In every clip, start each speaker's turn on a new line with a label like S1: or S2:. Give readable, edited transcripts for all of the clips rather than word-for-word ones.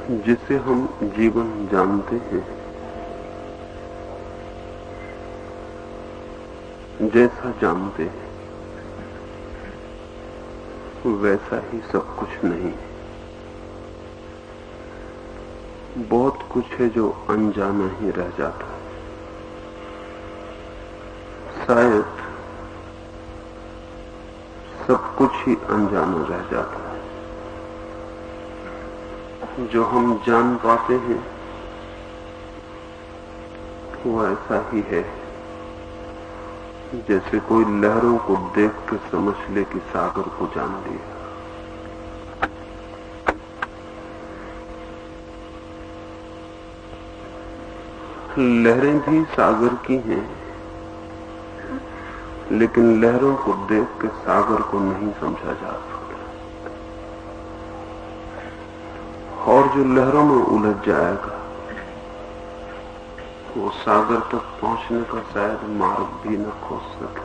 S1: जिसे हम जीवन जानते हैं, जैसा जानते हैं वैसा ही सब कुछ नहीं। बहुत कुछ है जो अनजाना ही रह जाता है। शायद सब कुछ ही अनजाना रह जाता है। जो हम जान पाते हैं वो ऐसा ही है जैसे कोई लहरों को देख के समझ ले कि सागर को जान लिया। लहरें भी सागर की हैं, लेकिन लहरों को देख के सागर को नहीं समझा जा सकता। और जो लहरों में उलझ जाएगा वो सागर तक पहुंचने का शायद मार्ग भी न खोज सके।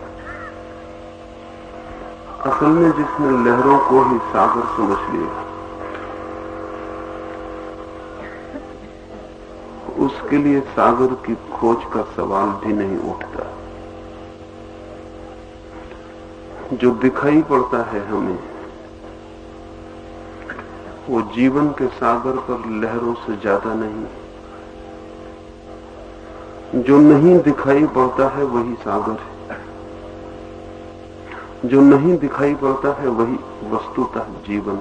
S1: असल में जिसने लहरों को ही सागर समझ लिया, उसके लिए सागर की खोज का सवाल भी नहीं उठता। जो दिखाई पड़ता है हमें, वो जीवन के सागर पर लहरों से ज्यादा नहीं। जो नहीं दिखाई पड़ता है वही सागर है। जो नहीं दिखाई पड़ता है वही वस्तुतः जीवन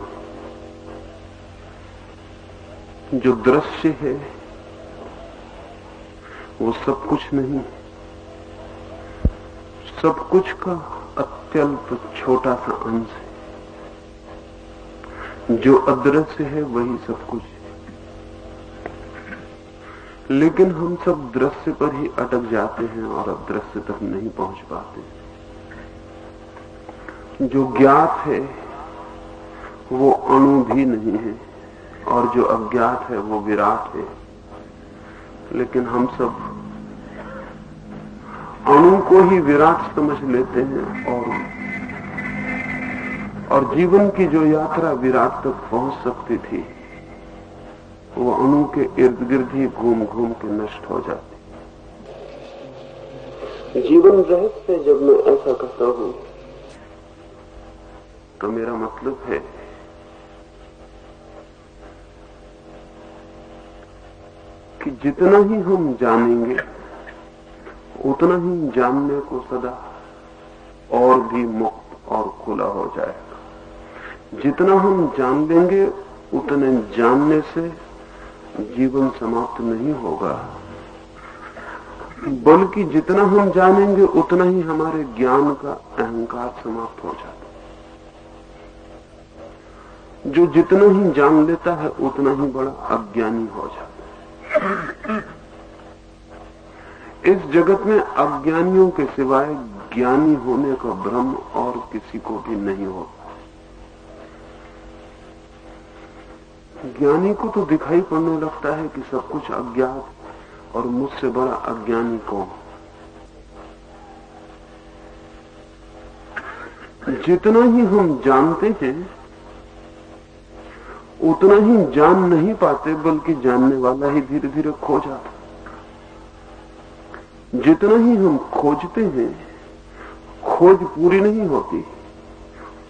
S1: है। जो दृश्य है वो सब कुछ नहीं। सब कुछ का अत्यल्प छोटा सा अंश है। जो अदृश्य है वही सब कुछ है। लेकिन हम सब दृश्य पर ही अटक जाते हैं और अदृश्य तक नहीं पहुंच पाते। जो ज्ञात है वो अणु भी नहीं है और जो अज्ञात है वो विराट है। लेकिन हम सब अणु को ही विराट समझ लेते हैं और जीवन की जो यात्रा विराट तक पहुंच सकती थी वो अणु के इर्द गिर्द ही घूम घूम के नष्ट हो जाती। जीवन रहस्य जब मैं ऐसा कहता हूं तो मेरा मतलब है कि जितना ही हम जानेंगे उतना ही जानने को सदा और भी मुक्त और खुला हो जाएगा। जितना हम जान लेंगे उतने जानने से जीवन समाप्त नहीं होगा, बल्कि जितना हम जानेंगे उतना ही हमारे ज्ञान का अहंकार समाप्त हो जाता है। जो जितना ही जान लेता है उतना ही बड़ा अज्ञानी हो जाता है। इस जगत में अज्ञानियों के सिवाय ज्ञानी होने का भ्रम और किसी को भी नहीं होता। ज्ञानी को तो दिखाई पड़ने लगता है कि सब कुछ अज्ञात और मुझसे बड़ा अज्ञानी कौन। जितना ही हम जानते हैं उतना ही जान नहीं पाते, बल्कि जानने वाला ही धीरे धीरे खो जाता। जितना ही हम खोजते हैं खोज पूरी नहीं होती,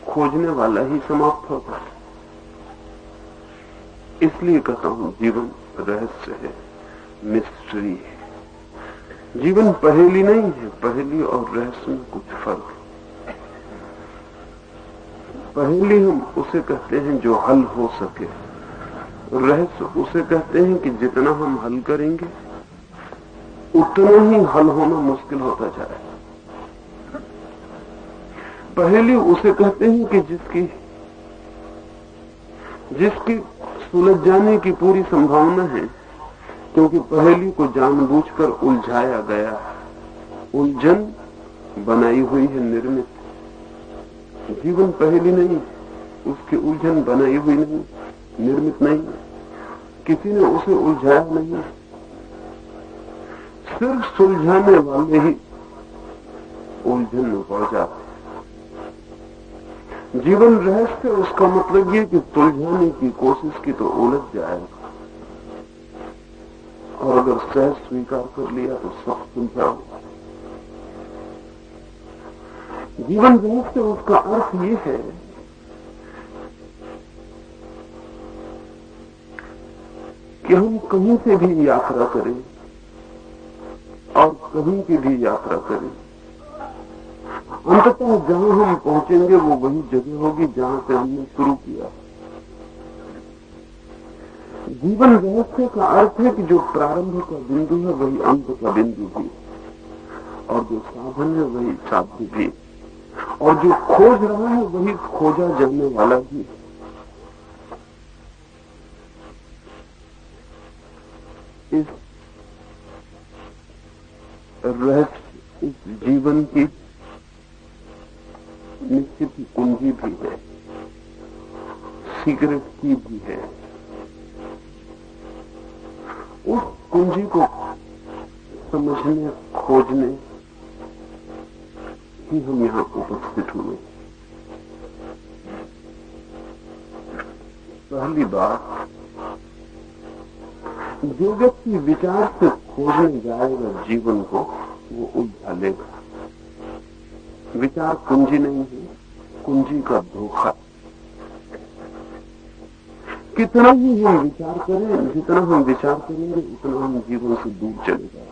S1: खोजने वाला ही समाप्त होता है। इसलिए कहता हूं जीवन रहस्य है, मिस्ट्री है। जीवन पहेली नहीं है। पहेली और रहस्य में कुछ फर्क है। पहेली हम उसे कहते हैं जो हल हो सके। रहस्य उसे कहते हैं कि जितना हम हल करेंगे उतना ही हल होना मुश्किल होता जाएगा। पहेली उसे कहते हैं कि जिसकी सुलझ जाने की पूरी संभावना है, क्योंकि पहेली को जानबूझकर उलझाया गया। उलझन बनाई हुई है, निर्मित। जीवन पहेली नहीं, उसकी उलझन बनाई हुई नहीं, निर्मित नहीं। किसी ने उसे उलझाया नहीं, सिर्फ सुलझाने वाले ही उलझन में पड़ जाते। जीवन रहस्य उसका मतलब ये कि सुलझाने की कोशिश की तो उलझ जाएगा, और अगर सहज स्वीकार कर लिया तो सब सुलझा होगा। जीवन रहस्य उसका अर्थ ये है कि हम कहीं से भी यात्रा करें और कहीं की भी यात्रा करें, अंततः जहां हम पहुंचेंगे वो वही जगह होगी जहां से हमने शुरू किया। जीवन रहस्य का अर्थ है कि जो प्रारंभ का बिंदु है वही अंत का बिंदु भी, और जो साधन है वही साध्य भी, और जो खोज रहा है वही खोजा जाने वाला भी। इस रहस्य इस जीवन की निश्चित कुंजी भी है, सीक्रेट की भी है। उस कुंजी को समझने खोजने ही हम यहां उपस्थित हुए। पहली बात, जो व्यक्ति विचार से खोजने जाएगा जीवन को, वो उलझा लेगा। विचार कुंजी नहीं है, कुंजी का धोखा। कितना ही हम विचार करें, जितना हम विचार करेंगे उतना हम जीवन से दूर चले जाएंगे।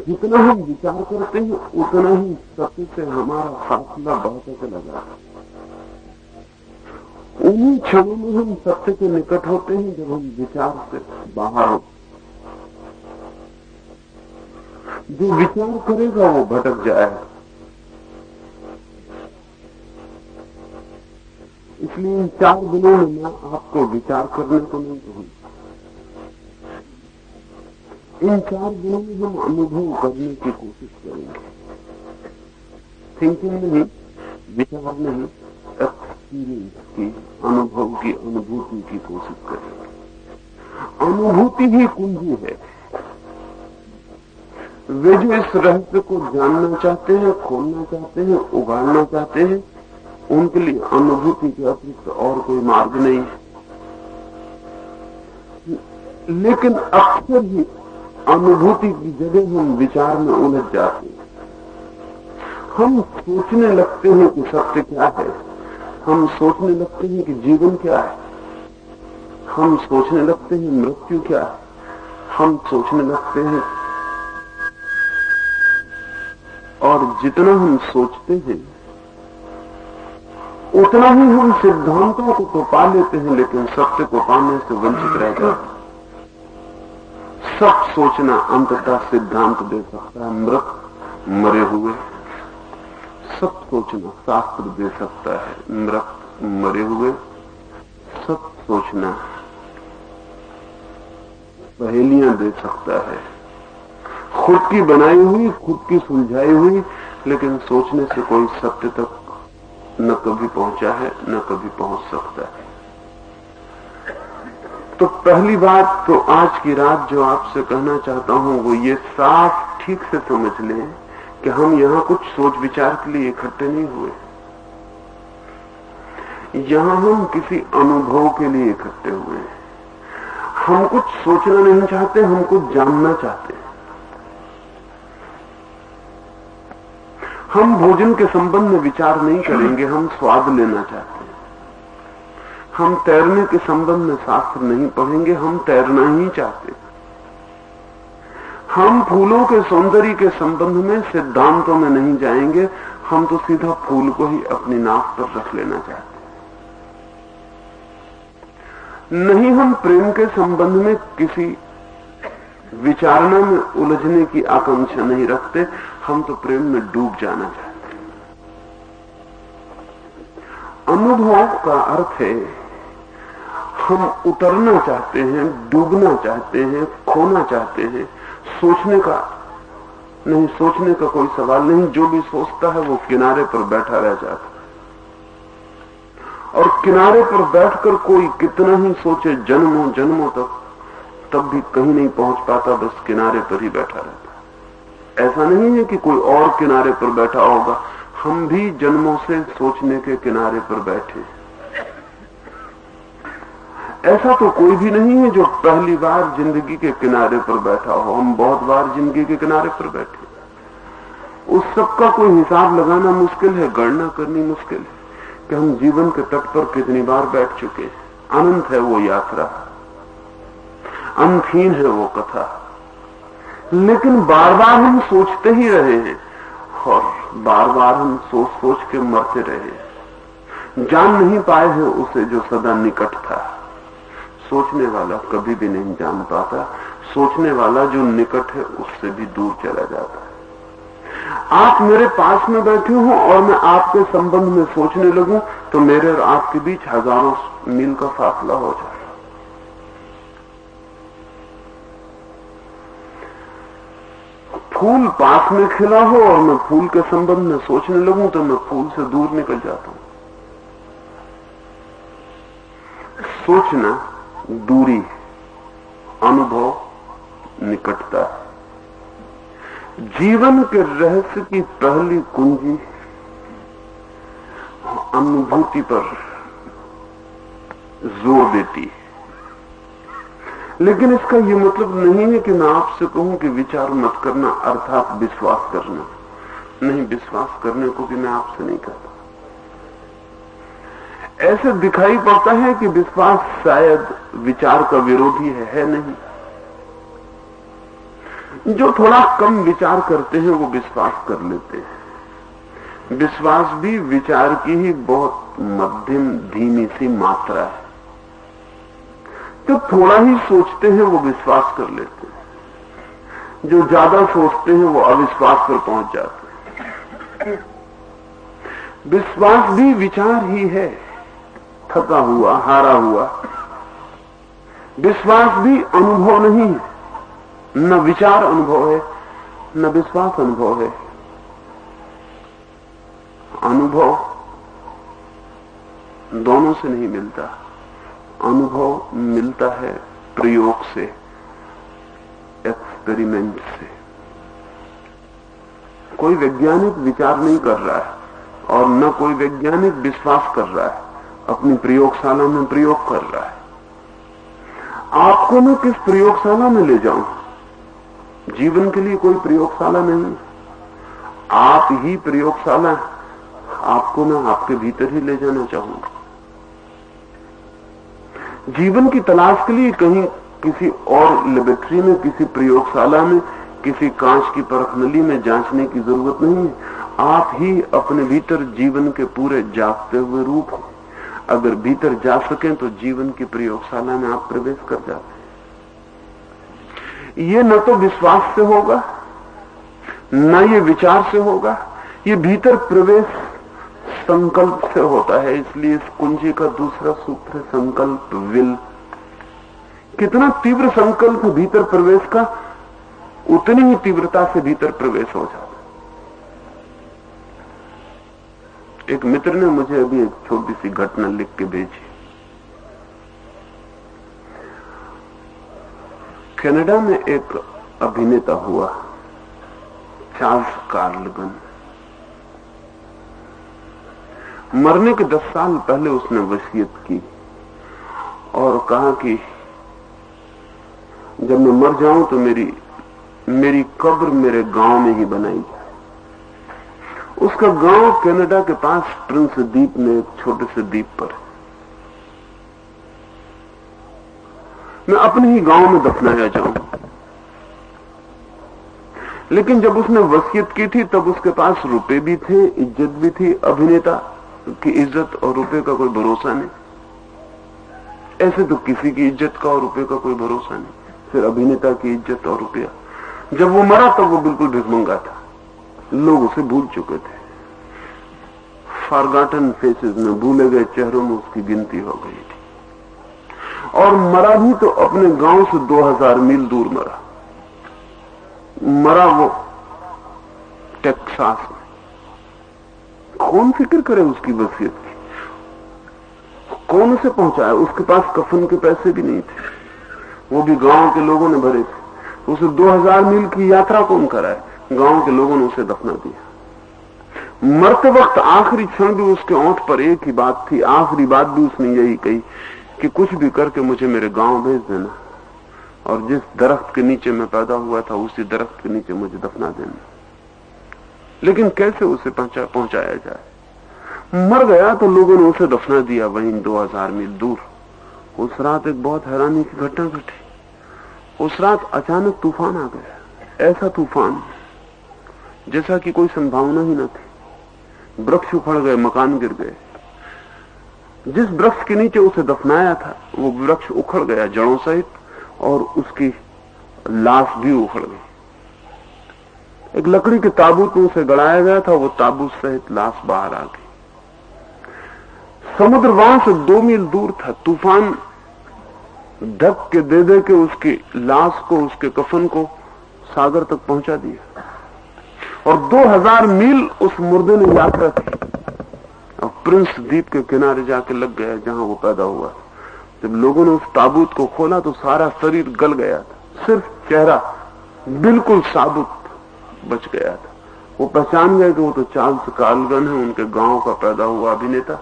S1: जितना हम विचार करते हैं उतना ही सत्य से हमारा फासला बढ़ता चला जाता है। उन्हीं क्षणों में हम सत्य के निकट होते हैं जब हम विचार से बाहर होते। जो विचार करेगा वो भटक जाएगा। इसलिए इन 4 दिनों में मैं आपको विचार करने को नहीं कहूंगा। इन 4 दिनों में हम अनुभव करने की कोशिश करेंगे। थिंकिंग नहीं, विचार नहीं, एक्सपीरियंस की, अनुभव की, अनुभूति की कोशिश करेंगे। अनुभूति ही कुंजी है। वे जो इस रहस्य को जानना चाहते हैं, खोलना चाहते हैं, उगाड़ना चाहते हैं, उनके लिए अनुभूति के अतिरिक्त और कोई मार्ग नहीं है। लेकिन अक्सर ही अनुभूति की जगह हम विचार में उलझ जाते हैं। हम सोचने लगते हैं कि सत्य क्या है, हम सोचने लगते हैं कि जीवन क्या है, हम सोचने लगते हैं मृत्यु क्या है, हम सोचने लगते हैं। और जितना हम सोचते हैं उतना ही हम सिद्धांतों को तो पा लेते हैं, लेकिन सत्य को पाने से वंचित रह जाते हैं। सब सोचना अंततः सिद्धांत दे सकता है, मृत मरे हुए। सब सोचना शास्त्र दे सकता है, मृत मरे हुए। सब सोचना पहेलियां दे सकता है, खुद की बनाई हुई, खुद की सुलझाई हुई। लेकिन सोचने से कोई सत्य तक न कभी पहुंचा है, न कभी पहुंच सकता है। तो पहली बात तो आज की रात जो आपसे कहना चाहता हूं वो ये साफ ठीक से समझ लें कि हम यहां कुछ सोच विचार के लिए इकट्ठे नहीं हुए। यहां हम किसी अनुभव के लिए इकट्ठे हुए हैं। हम कुछ सोचना नहीं चाहते, हम कुछ जानना चाहते हैं। हम भोजन के संबंध में विचार नहीं करेंगे, हम स्वाद लेना चाहते हैं। हम तैरने के संबंध में शास्त्र नहीं पढ़ेंगे, हम तैरना ही चाहते हैं। हम फूलों के सौंदर्य के संबंध में सिद्धांतों में नहीं जाएंगे, हम तो सीधा फूल को ही अपनी नाक पर रख लेना चाहते हैं। नहीं, हम प्रेम के संबंध में किसी विचारणा में उलझने की आकांक्षा नहीं रखते, हम तो प्रेम में डूब जाना चाहते हैं। अनुभव का अर्थ है हम उतरना चाहते हैं, डूबना चाहते हैं, खोना चाहते हैं। सोचने का नहीं, सोचने का कोई सवाल नहीं। जो भी सोचता है वो किनारे पर बैठा रह जाता है, और किनारे पर बैठकर कोई कितना ही सोचे जन्मों जन्मों तक, तब भी कहीं नहीं पहुंच पाता, बस किनारे पर ही बैठा रहता है। ऐसा नहीं है कि कोई और किनारे पर बैठा होगा, हम भी जन्मों से सोचने के किनारे पर बैठे। ऐसा तो कोई भी नहीं है जो पहली बार जिंदगी के किनारे पर बैठा हो। हम बहुत बार जिंदगी के किनारे पर बैठे, उस सब का कोई हिसाब लगाना मुश्किल है, गणना करनी मुश्किल है कि हम जीवन के तट पर कितनी बार बैठ चुके हैं। अनंत है वो यात्रा, अंतहीन है वो कथा, लेकिन बार बार हम सोचते ही रहे हैं और बार बार हम सोच सोच के मरते रहे। जान नहीं पाए हैं उसे जो सदा निकट था। सोचने वाला कभी भी नहीं जान पाता, सोचने वाला जो निकट है उससे भी दूर चला जाता है। आप मेरे पास में बैठे हो और मैं आपके संबंध में सोचने लगूं तो मेरे और आपके बीच हजारों मील का फासला हो जाए। फूल पास में खिला हो और मैं फूल के संबंध में सोचने लगूं तो मैं फूल से दूर निकल जाता हूं। सोचना दूरी, अनुभव निकटता है। जीवन के रहस्य की पहली कुंजी अनुभूति पर जोर देती है। लेकिन इसका यह मतलब नहीं है कि मैं आपसे कहूं कि विचार मत करना अर्थात विश्वास करना नहीं। विश्वास करने को भी मैं आपसे नहीं कहता। ऐसे दिखाई पड़ता है कि विश्वास शायद विचार का विरोधी है नहीं। जो थोड़ा कम विचार करते हैं वो विश्वास कर लेते हैं। विश्वास भी विचार की ही बहुत मध्यम धीमी सी मात्रा है। तो थोड़ा ही सोचते हैं वो विश्वास कर लेते हैं, जो ज्यादा सोचते हैं वो अविश्वास पर पहुंच जाते हैं। विश्वास भी विचार ही है, थका हुआ, हारा हुआ। विश्वास भी अनुभव नहीं है, न विचार अनुभव है न विश्वास अनुभव है। अनुभव दोनों से नहीं मिलता। अनुभव मिलता है प्रयोग से, एक्सपेरिमेंट से। कोई वैज्ञानिक विचार नहीं कर रहा है और न कोई वैज्ञानिक विश्वास कर रहा है, अपनी प्रयोगशाला में प्रयोग कर रहा है। आपको मैं किस प्रयोगशाला में ले जाऊं? जीवन के लिए कोई प्रयोगशाला नहीं, आप ही प्रयोगशाला है। आपको मैं आपके भीतर ही ले जाना चाहूंगा। जीवन की तलाश के लिए कहीं किसी और लेबोरेटरी में, किसी प्रयोगशाला में, किसी कांच की परखनली में जांचने की जरूरत नहीं है। आप ही अपने भीतर जीवन के पूरे जागते हुए रूप हैं। अगर भीतर जा सकें तो जीवन की प्रयोगशाला में आप प्रवेश कर जाते हैं। ये न तो विश्वास से होगा न ये विचार से होगा, ये भीतर प्रवेश संकल्प से होता है। इसलिए इस कुंजी का दूसरा सूत्र है संकल्प, विल। कितना तीव्र संकल्प है भीतर प्रवेश का, उतनी ही तीव्रता से भीतर प्रवेश हो जाता है। एक मित्र ने मुझे अभी एक छोटी सी घटना लिख के भेजी। कनाडा में एक अभिनेता हुआ, चार्ल्स कार्लगन। मरने के 10 साल पहले उसने वसीयत की और कहा कि जब मैं मर जाऊं तो मेरी कब्र मेरे गांव में ही बनाई जाए। उसका गांव कनाडा के पास प्रिंस द्वीप में एक छोटे से द्वीप पर है। मैं अपने ही गांव में दफनाया जाऊं। लेकिन जब उसने वसीयत की थी तब उसके पास रुपए भी थे, इज्जत भी थी। अभिनेता की इज्जत और रुपए का कोई भरोसा नहीं। ऐसे तो किसी की इज्जत का और रुपए का कोई भरोसा नहीं, फिर अभिनेता की इज्जत और रुपया। जब वो मरा तब वो बिल्कुल भिखमंगा था, लोग उसे भूल चुके थे। फॉरगॉटन फेसेस में, भूले गए चेहरों में उसकी गिनती हो गई थी। और मरा भी तो अपने गांव से 2000 मील दूर मरा। मरा वो टेक्सास में। कौन फिक्र करे उसकी वसीयत की? कौन उसे पहुंचाया? उसके पास कफन के पैसे भी नहीं थे, वो भी गांव के लोगों ने भरे थे। उसे 2000 मील की यात्रा कौन कराए? गांव के लोगों ने उसे दफना दिया। मरते वक्त आखिरी क्षण भी उसके ओंठ पर एक ही बात थी, आखिरी बात भी उसने यही कही कि कुछ भी करके मुझे मेरे गांव भेज देना और जिस दरख्त के नीचे मैं पैदा हुआ था उसी दरख्त के नीचे मुझे दफना देना। लेकिन कैसे उसे पहुंचाया जाए? मर गया तो लोगों ने उसे दफना दिया वहीं 2000 मील दूर। उस रात एक बहुत हैरानी की घटना घटी। उस रात अचानक तूफान आ गया, ऐसा तूफान जैसा कि कोई संभावना ही न थी। वृक्ष उखड़ गए, मकान गिर गए। जिस वृक्ष के नीचे उसे दफनाया था वो वृक्ष उखड़ गया जड़ों सहित और उसकी लाश भी उखड़ गई। एक लकड़ी के ताबूत में उसे गड़ाया गया था, वो ताबूत सहित लाश बाहर आ गई। समुद्र वहां से 2 मील दूर था। तूफान धक के दे के उसकी लाश को, उसके कफन को सागर तक पहुंचा दिया और 2000 मील उस मुर्दे ने यात्रा की और प्रिंस द्वीप के किनारे जाके लग गया जहां वो पैदा हुआ। जब लोगों ने उस ताबूत को खोला तो सारा शरीर गल गया था, सिर्फ चेहरा बिल्कुल साबुत बच गया था। वो पहचान गए कि वो तो चार्ल्स कार्लगन है, उनके गांव का पैदा हुआ अभिनेता।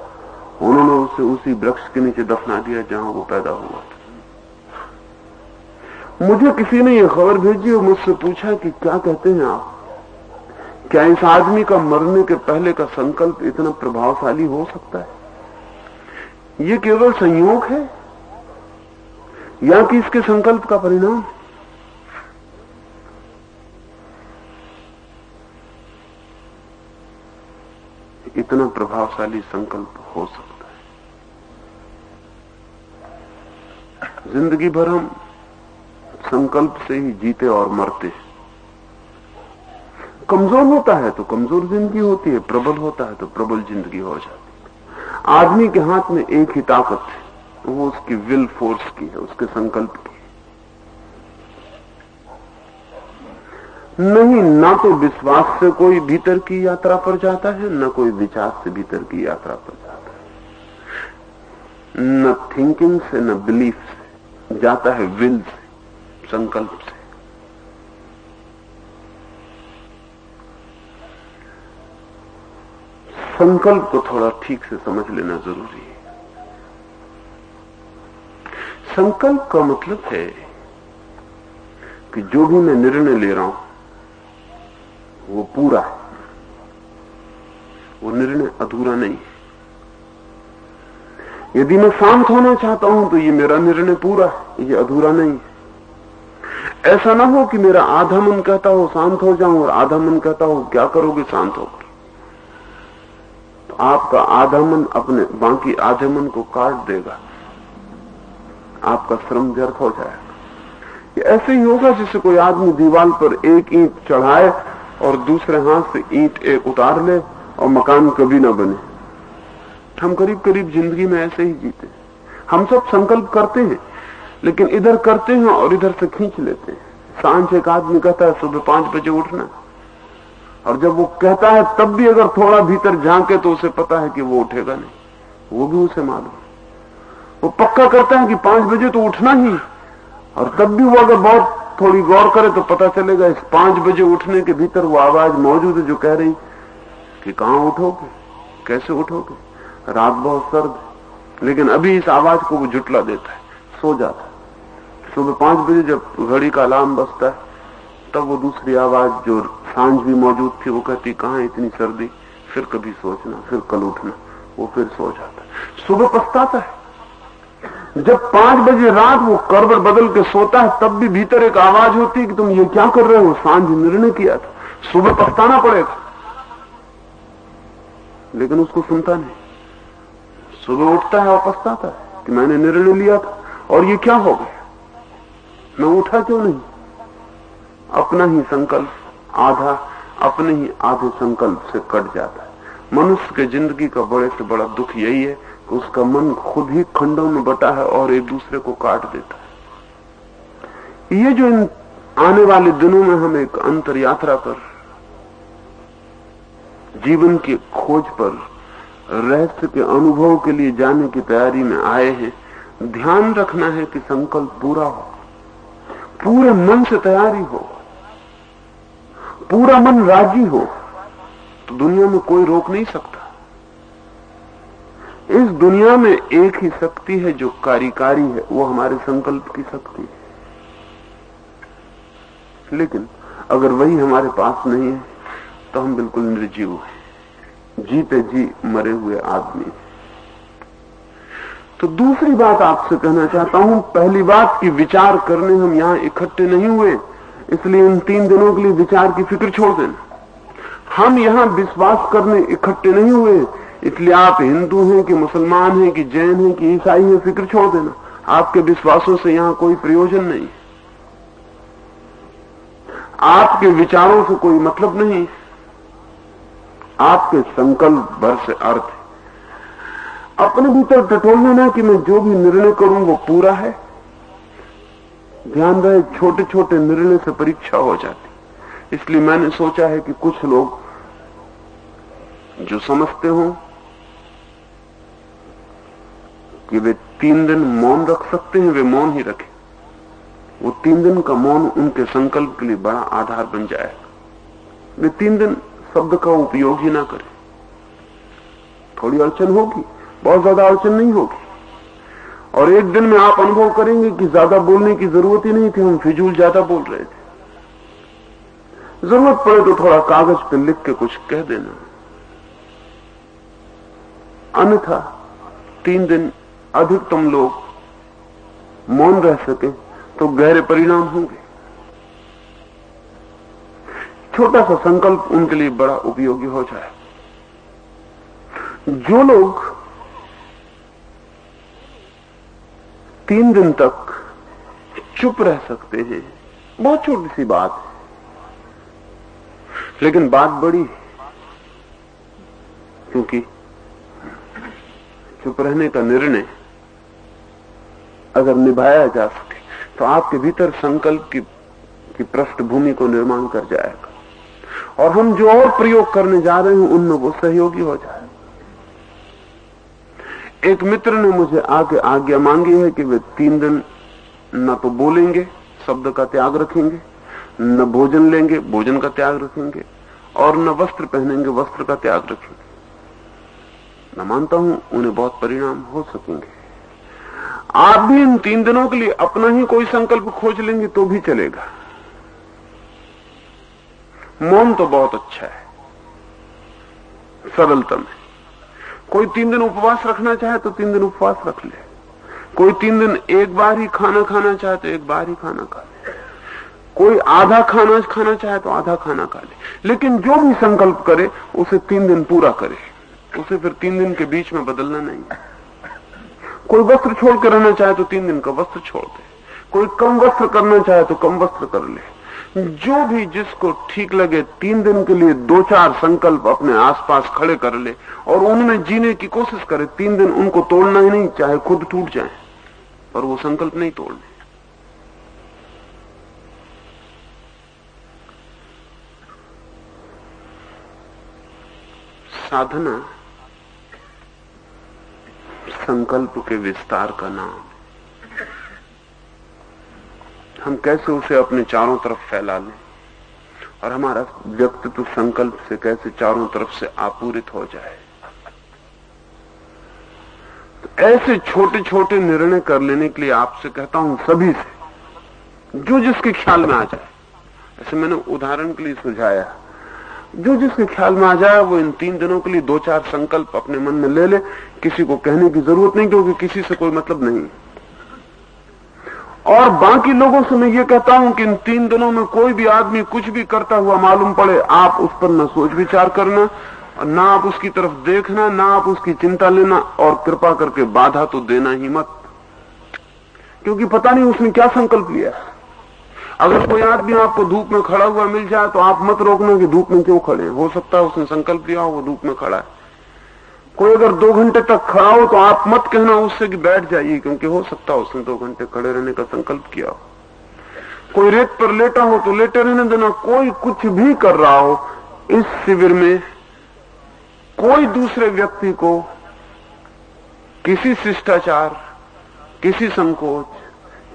S1: उन्होंने उसे उसी वृक्ष के नीचे दफना दिया जहां वो पैदा हुआ था। मुझे किसी ने ये खबर भेजी और मुझसे पूछा कि क्या कहते हैं आप, क्या इस आदमी का मरने के पहले का संकल्प इतना प्रभावशाली हो सकता है? ये केवल संयोग है या कि इसके संकल्प का परिणाम? इतना प्रभावशाली संकल्प हो सकता है। जिंदगी भर हम संकल्प से ही जीते और मरते। कमजोर होता है तो कमजोर जिंदगी होती है, प्रबल होता है तो प्रबल जिंदगी हो जाती है। आदमी के हाथ में एक ही ताकत है, वो उसकी विल फोर्स की है, उसके संकल्प की। नहीं, ना तो विश्वास से कोई भीतर की यात्रा पर जाता है, न कोई विचार से भीतर की यात्रा पर जाता है। न थिंकिंग से न बिलीफ से जाता है, विल से, संकल्प से। संकल्प को थोड़ा ठीक से समझ लेना जरूरी है। संकल्प का मतलब है कि जो भी मैं निर्णय ले रहा हूं वो पूरा है, वो निर्णय अधूरा नहीं है। यदि मैं शांत होना चाहता हूं तो ये मेरा निर्णय पूरा है, ये अधूरा नहीं है। ऐसा ना हो कि मेरा आधा मन कहता हो शांत हो जाऊं और आधा मन कहता हो क्या करोगे शांत होकर। तो आपका आधा मन अपने बाकी आधे मन को काट देगा, आपका श्रम व्यर्थ हो जाएगा। ये ऐसे ही होगा जैसे कोई आदमी दीवार पर एक ईंट चढ़ाए और दूसरे हाथ से ईंट एक उतार ले और मकान कभी ना बने। हम करीब करीब जिंदगी में ऐसे ही जीते। हम सब संकल्प करते हैं लेकिन इधर करते हैं और इधर से खींच लेते हैं। सांझ एक आदमी कहता है सुबह 5 बजे उठना, और जब वो कहता है तब भी अगर थोड़ा भीतर झांके तो उसे पता है कि वो उठेगा नहीं, वो भी उसे मालूम। वो पक्का करता है कि 5 बजे तो उठना ही, और तब भी वो अगर बहुत थोड़ी गौर करे तो पता चलेगा इस 5 बजे उठने के भीतर वो आवाज मौजूद है जो कह रही कि कहां उठोगे, कैसे उठोगे, रात बहुत सर्द है। लेकिन अभी इस आवाज को वो झुटला देता है, सो जाता है। सुबह 5 बजे जब घड़ी का अलार्म बजता है तब वो दूसरी आवाज जो सांझ भी मौजूद थी वो कहती कहां इतनी सर्दी, फिर कभी सोचना, फिर कल उठना। वो फिर सो जाता है। सुबह पछताता है। जब 5 बजे रात वो करवट बदल के सोता है तब भी भीतर एक आवाज होती है कि तुम ये क्या कर रहे हो, सांझ निर्णय किया था, सुबह पछताना पड़ेगा। लेकिन उसको सुनता नहीं। सुबह उठता है और पछताता है कि मैंने निर्णय लिया था और ये क्या हो गया, मैं उठा क्यों नहीं। अपना ही संकल्प आधा अपने ही आधे संकल्प से कट जाता है। मनुष्य के जिंदगी का बड़े से बड़ा दुख यही है कि उसका मन खुद ही खंडों में बटा है और एक दूसरे को काट देता है। ये जो इन आने वाले दिनों में हम एक अंतर यात्रा पर, जीवन की खोज पर, रहस्य के अनुभव के लिए जाने की तैयारी में आए हैं, ध्यान रखना है कि संकल्प पूरा हो, पूरे मन से तैयारी हो, पूरा मन राजी हो, तो दुनिया में कोई रोक नहीं सकता। इस दुनिया में एक ही शक्ति है जो कार्यकारी है, वो हमारे संकल्प की शक्ति है। लेकिन अगर वही हमारे पास नहीं है तो हम बिल्कुल निर्जीव हैं, जीते जी मरे हुए आदमी। तो दूसरी बात आपसे कहना चाहता हूं, पहली बात कि विचार करने हम यहां इकट्ठे नहीं हुए, इसलिए इन 3 दिनों के लिए विचार की फिक्र छोड़ देना। हम यहां विश्वास करने इकट्ठे नहीं हुए, इसलिए आप हिंदू हैं कि मुसलमान हैं कि जैन हैं कि ईसाई हैं, फिक्र छोड़ देना। आपके विश्वासों से यहां कोई प्रयोजन नहीं, आपके विचारों से कोई मतलब नहीं, आपके संकल्प भर से अर्थ है। अपने भीतर टटोल लेना कि मैं जो भी निर्णय करूं वो पूरा है। ध्यान रहे, छोटे छोटे निर्णय से परीक्षा हो जाती। इसलिए मैंने सोचा है कि कुछ लोग जो समझते हो कि वे 3 दिन मौन रख सकते हैं, वे मौन ही रखें। वो 3 दिन का मौन उनके संकल्प के लिए बड़ा आधार बन जाएगा। वे 3 दिन शब्द का उपयोग ही ना करें। थोड़ी अड़चन होगी, बहुत ज्यादा अड़चन नहीं होगी, और एक दिन में आप अनुभव करेंगे कि ज्यादा बोलने की जरूरत ही नहीं थी, हम फिजूल ज्यादा बोल रहे थे। जरूरत पड़े तो थोड़ा कागज पे लिख के कुछ कह देना, अन्यथा 3 दिन अधिकतम लोग मौन रह सके तो गहरे परिणाम होंगे। छोटा सा संकल्प उनके लिए बड़ा उपयोगी हो जाए। जो लोग 3 दिन तक चुप रह सकते हैं, बहुत छोटी सी बात है, लेकिन बात बड़ी, क्योंकि चुप रहने का निर्णय अगर निभाया जा सके तो आपके भीतर संकल्प की पृष्ठभूमि को निर्माण कर जाएगा, और हम जो और प्रयोग करने जा रहे हैं उनमें वो सहयोगी हो जाएगा। एक मित्र ने मुझे आके आज्ञा मांगी है कि वे 3 दिन न तो बोलेंगे, शब्द का त्याग रखेंगे, न भोजन लेंगे, भोजन का त्याग रखेंगे, और न वस्त्र पहनेंगे, वस्त्र का त्याग रखेंगे। मैं मानता हूं उन्हें बहुत परिणाम हो सकेंगे। आप भी इन 3 दिनों के लिए अपना ही कोई संकल्प खोज लेंगे तो भी चलेगा। मौन तो बहुत अच्छा है, सरलतम है। कोई 3 दिन उपवास रखना चाहे तो 3 दिन उपवास रख ले। कोई 3 दिन एक बार ही खाना खाना चाहे तो एक बार ही खाना खा ले। कोई आधा खाना खाना चाहे तो आधा खाना खा ले। लेकिन जो भी संकल्प करे उसे 3 दिन पूरा करे, उसे फिर 3 दिन के बीच में बदलना नहीं। कोई वस्त्र छोड़ कर रहना चाहे तो 3 दिन का वस्त्र छोड़ दे। कोई कम वस्त्र करना चाहे तो कम वस्त्र कर ले। जो भी जिसको ठीक लगे 3 दिन के लिए 2-4 संकल्प अपने आसपास खड़े कर ले और उनमें जीने की कोशिश करे। 3 दिन उनको तोड़ना ही नहीं, चाहे खुद टूट जाए, पर वो संकल्प नहीं तोड़ने। साधना संकल्प के विस्तार का नाम। हम कैसे उसे अपने चारों तरफ फैला लें और हमारा व्यक्तित्व संकल्प से कैसे चारों तरफ से आपूरित हो जाए। तो ऐसे छोटे छोटे निर्णय कर लेने के लिए आपसे कहता हूं, सभी से, जो जिसके ख्याल में आ जाए। ऐसे मैंने उदाहरण के लिए सुझाया, जो जिसके ख्याल में आ जाए वो इन 3 दिनों के लिए 2-4 संकल्प अपने मन में ले ले। किसी को कहने की जरूरत नहीं, क्योंकि किसी से कोई मतलब नहीं। और बाकी लोगों से मैं ये कहता हूं कि इन 3 दिनों में कोई भी आदमी कुछ भी करता हुआ मालूम पड़े, आप उस पर न सोच विचार करना, ना आप उसकी तरफ देखना, ना आप उसकी चिंता लेना, और कृपा करके बाधा तो देना ही मत, क्योंकि पता नहीं उसने क्या संकल्प लिया। अगर कोई आदमी आपको धूप में खड़ा हुआ मिल जाए तो आप मत रोकना कि धूप में क्यों खड़े। हो सकता है उसने संकल्प लिया हो वो धूप में खड़ा है। कोई अगर 2 घंटे तक खड़ा हो तो आप मत कहना उससे कि बैठ जाइए, क्योंकि हो सकता है उसने 2 घंटे खड़े रहने का संकल्प किया हो। कोई रेत पर लेटा हो तो लेटे रहने देना। कोई कुछ भी कर रहा हो, इस शिविर में कोई दूसरे व्यक्ति को किसी शिष्टाचार, किसी संकोच,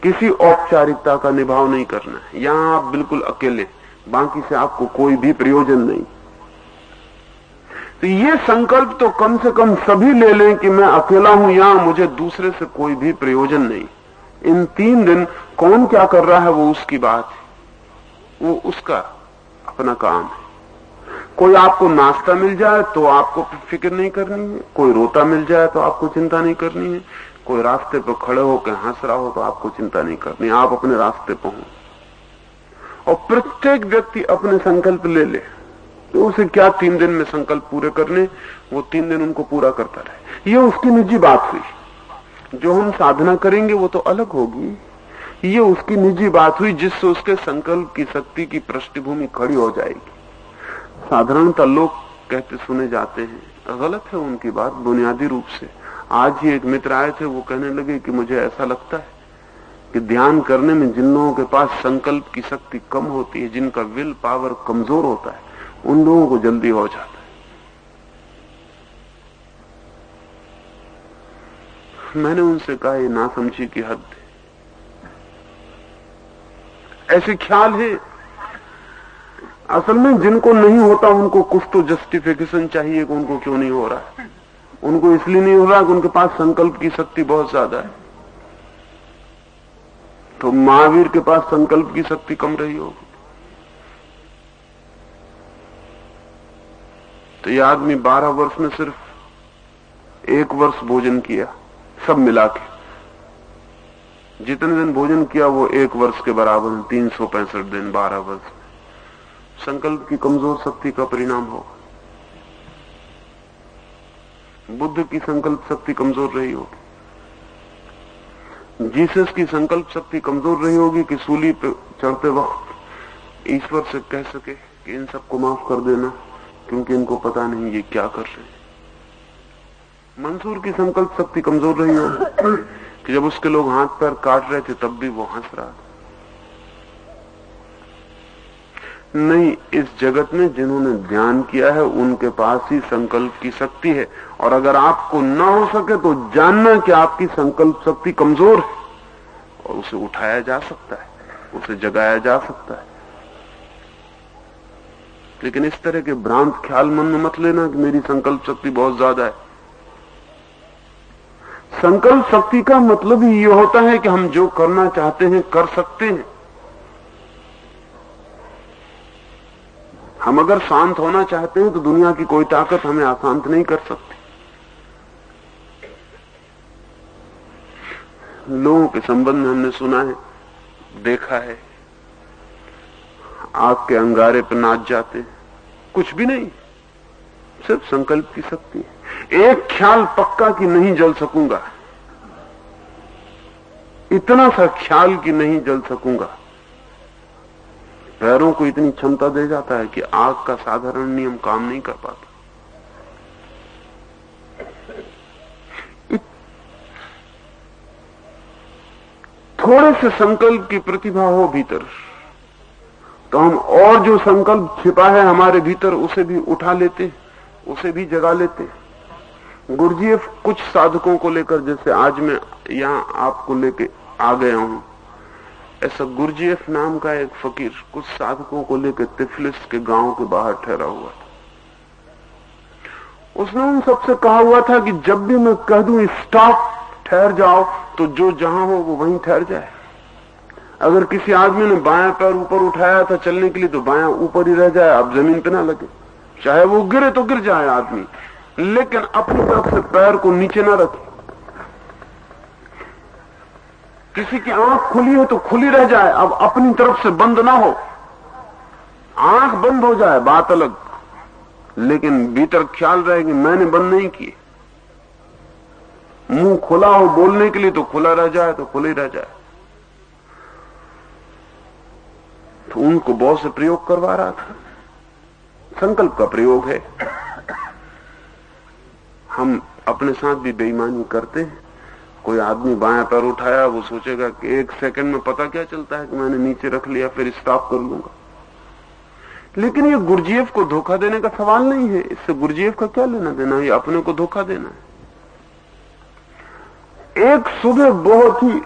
S1: किसी औपचारिकता का निभाव नहीं करना है। यहां आप बिल्कुल अकेले, बाकी से आपको कोई भी प्रयोजन नहीं। तो ये संकल्प तो कम से कम सभी ले लें कि मैं अकेला हूं यहां, मुझे दूसरे से कोई भी प्रयोजन नहीं। इन 3 दिन कौन क्या कर रहा है वो उसकी बात है, वो उसका अपना काम है। कोई आपको नाश्ता मिल जाए तो आपको फिक्र नहीं करनी है, कोई रोता मिल जाए तो आपको चिंता नहीं करनी है, कोई रास्ते पर खड़े होकर हंस रहा हो तो आपको चिंता नहीं करनी, आप अपने रास्ते पर हो। और प्रत्येक व्यक्ति अपने संकल्प ले ले तो उसे क्या 3 दिन में संकल्प पूरे करने, वो 3 दिन उनको पूरा करता रहे। ये उसकी निजी बात हुई। जो हम साधना करेंगे वो तो अलग होगी, ये उसकी निजी बात हुई जिससे उसके संकल्प की शक्ति की पृष्ठभूमि खड़ी हो जाएगी। साधारणतः लोग कहते सुने जाते हैं, गलत है उनकी बात बुनियादी रूप से। आज ही एक मित्र आए थे, वो कहने लगे कि मुझे ऐसा लगता है कि ध्यान करने में जिन लोगों के पास संकल्प की शक्ति कम होती है, जिनका विल पावर कमजोर होता है, उन लोगों को जल्दी हो जाता है। मैंने उनसे कहा ये नासमझी की हद है, ऐसे ख्याल है। असल में जिनको नहीं होता उनको कुछ तो जस्टिफिकेशन चाहिए कि उनको क्यों नहीं हो रहा है। उनको इसलिए नहीं हो रहा कि उनके पास संकल्प की शक्ति बहुत ज्यादा है। तो महावीर के पास संकल्प की शक्ति कम रही होगी। तो ये आदमी 12 वर्ष में सिर्फ 1 वर्ष भोजन किया, सब मिला के जितने दिन भोजन किया वो 1 वर्ष के बराबर है, 365 दिन 12 वर्ष। संकल्प की कमजोर शक्ति का परिणाम होगा। बुद्ध की संकल्प शक्ति कमजोर रही होगी, जीसस की संकल्प शक्ति कमजोर रही होगी कि सूली पे चढ़ते वक्त ईश्वर से कह सके कि इन सबको माफ कर देना, क्योंकि इनको पता नहीं ये क्या कर रहे हैं। मंसूर की संकल्प शक्ति कमजोर रही होगी कि जब उसके लोग हाथ पैर काट रहे थे तब भी वो हंस रहा था। नहीं, इस जगत में जिन्होंने ध्यान किया है उनके पास ही संकल्प की शक्ति है। और अगर आपको ना हो सके तो जानना कि आपकी संकल्प शक्ति कमजोर है और उसे उठाया जा सकता है, उसे जगाया जा सकता है। लेकिन इस तरह के भ्रांत ख्याल मन में मत लेना कि मेरी संकल्प शक्ति बहुत ज्यादा है। संकल्प शक्ति का मतलब ही ये होता है कि हम जो करना चाहते हैं कर सकते हैं। हम अगर शांत होना चाहते हैं तो दुनिया की कोई ताकत हमें अशांत नहीं कर सकती। लोगों के संबंध में हमने सुना है, देखा है, आग के अंगारे पर नाच जाते, कुछ भी नहीं, सिर्फ संकल्प की शक्ति है। एक ख्याल पक्का कि नहीं जल सकूंगा, इतना सा ख्याल कि नहीं जल सकूंगा, पैरों को इतनी क्षमता दे जाता है कि आग का साधारण नियम काम नहीं कर पाता। थोड़े से संकल्प की प्रतिभा हो भीतर तो हम और जो संकल्प छिपा है हमारे भीतर उसे भी उठा लेते, उसे भी जगा लेते। गुरुजीएफ कुछ साधकों को लेकर, जैसे आज मैं यहां आपको लेके आ गया हूं, ऐसा गुरुजीएफ नाम का एक फकीर कुछ साधकों को लेकर तिफलिस के गांव के बाहर ठहरा हुआ था। उसने उन सबसे कहा हुआ था कि जब भी मैं कह दूं स्टॉप, ठहर जाओ, तो जो जहां हो वो वहीं ठहर जाए। अगर किसी आदमी ने बायां पैर ऊपर उठाया था चलने के लिए तो बायां ऊपर ही रह जाए, अब जमीन पे ना लगे। चाहे वो गिरे तो गिर जाए आदमी, लेकिन अपनी तरफ से पैर को नीचे ना रखे। किसी की आंख खुली है तो खुली रह जाए, अब अपनी तरफ से बंद ना हो। आंख बंद हो जाए बात अलग, लेकिन भीतर ख्याल रहे कि मैंने बंद नहीं किए। मुंह खुला हो बोलने के लिए तो खुला रह जाए, तो खुला ही रह जाए। तो उनको बहुत से प्रयोग करवा रहा था। संकल्प का प्रयोग है। हम अपने साथ भी बेईमानी करते हैं। कोई आदमी बायां पैर उठाया, वो सोचेगा कि 1 सेकंड में पता क्या चलता है कि मैंने नीचे रख लिया, फिर स्टॉप कर लूंगा। लेकिन ये गुरुजीएफ को धोखा देने का सवाल नहीं है। इससे गुरुजीएफ का क्या लेना देना, ये अपने को धोखा देना है। एक सुबह बहुत ही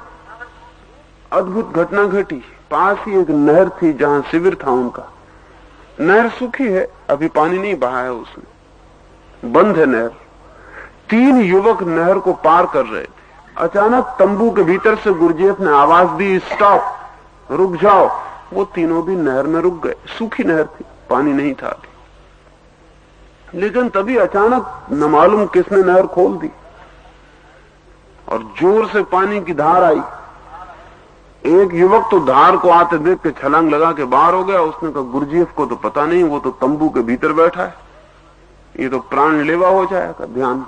S1: अद्भुत घटना घटी। पास ही एक नहर थी जहां शिविर था उनका। नहर सूखी है, अभी पानी नहीं बहा है उसमें। बंद है नहर। 3 युवक नहर को पार कर रहे थे। अचानक तंबू के भीतर से गुरजेफ ने आवाज दी, स्टॉप, रुक जाओ। वो तीनों भी नहर में रुक गए। सूखी नहर थी, पानी नहीं था अभी। लेकिन तभी अचानक न मालूम किसने नहर खोल दी और जोर से पानी की धार आई। एक युवक तो धार को आते देख के छलांग लगा के बाहर हो गया। उसने कहा, गुरजेफ को तो पता नहीं, वो तो तंबू के भीतर बैठा है, ये तो प्राण लेवा हो जाएगा। ध्यान।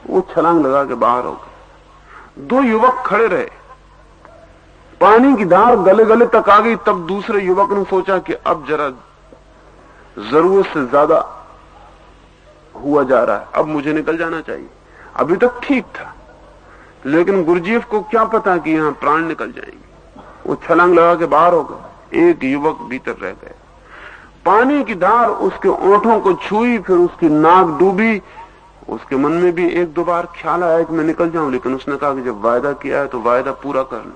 S1: वो छलांग लगा के बाहर हो गया। 2 युवक खड़े रहे। पानी की धार गले गले तक आ गई। तब दूसरे युवक ने सोचा कि अब जरा जरूरत से ज्यादा हुआ जा रहा है, अब मुझे निकल जाना चाहिए। अभी तक ठीक था, लेकिन गुरजेफ को क्या पता कि यहां प्राण निकल जाएंगे। वो छलांग लगा के बाहर हो गया। एक युवक भीतर रह गया। पानी की धार उसके ओंठों को छुई, फिर उसकी नाक डूबी। उसके मन में भी 1-2 बार ख्याल आया कि मैं निकल जाऊं, लेकिन उसने कहा कि जब वायदा किया है तो वायदा पूरा करना।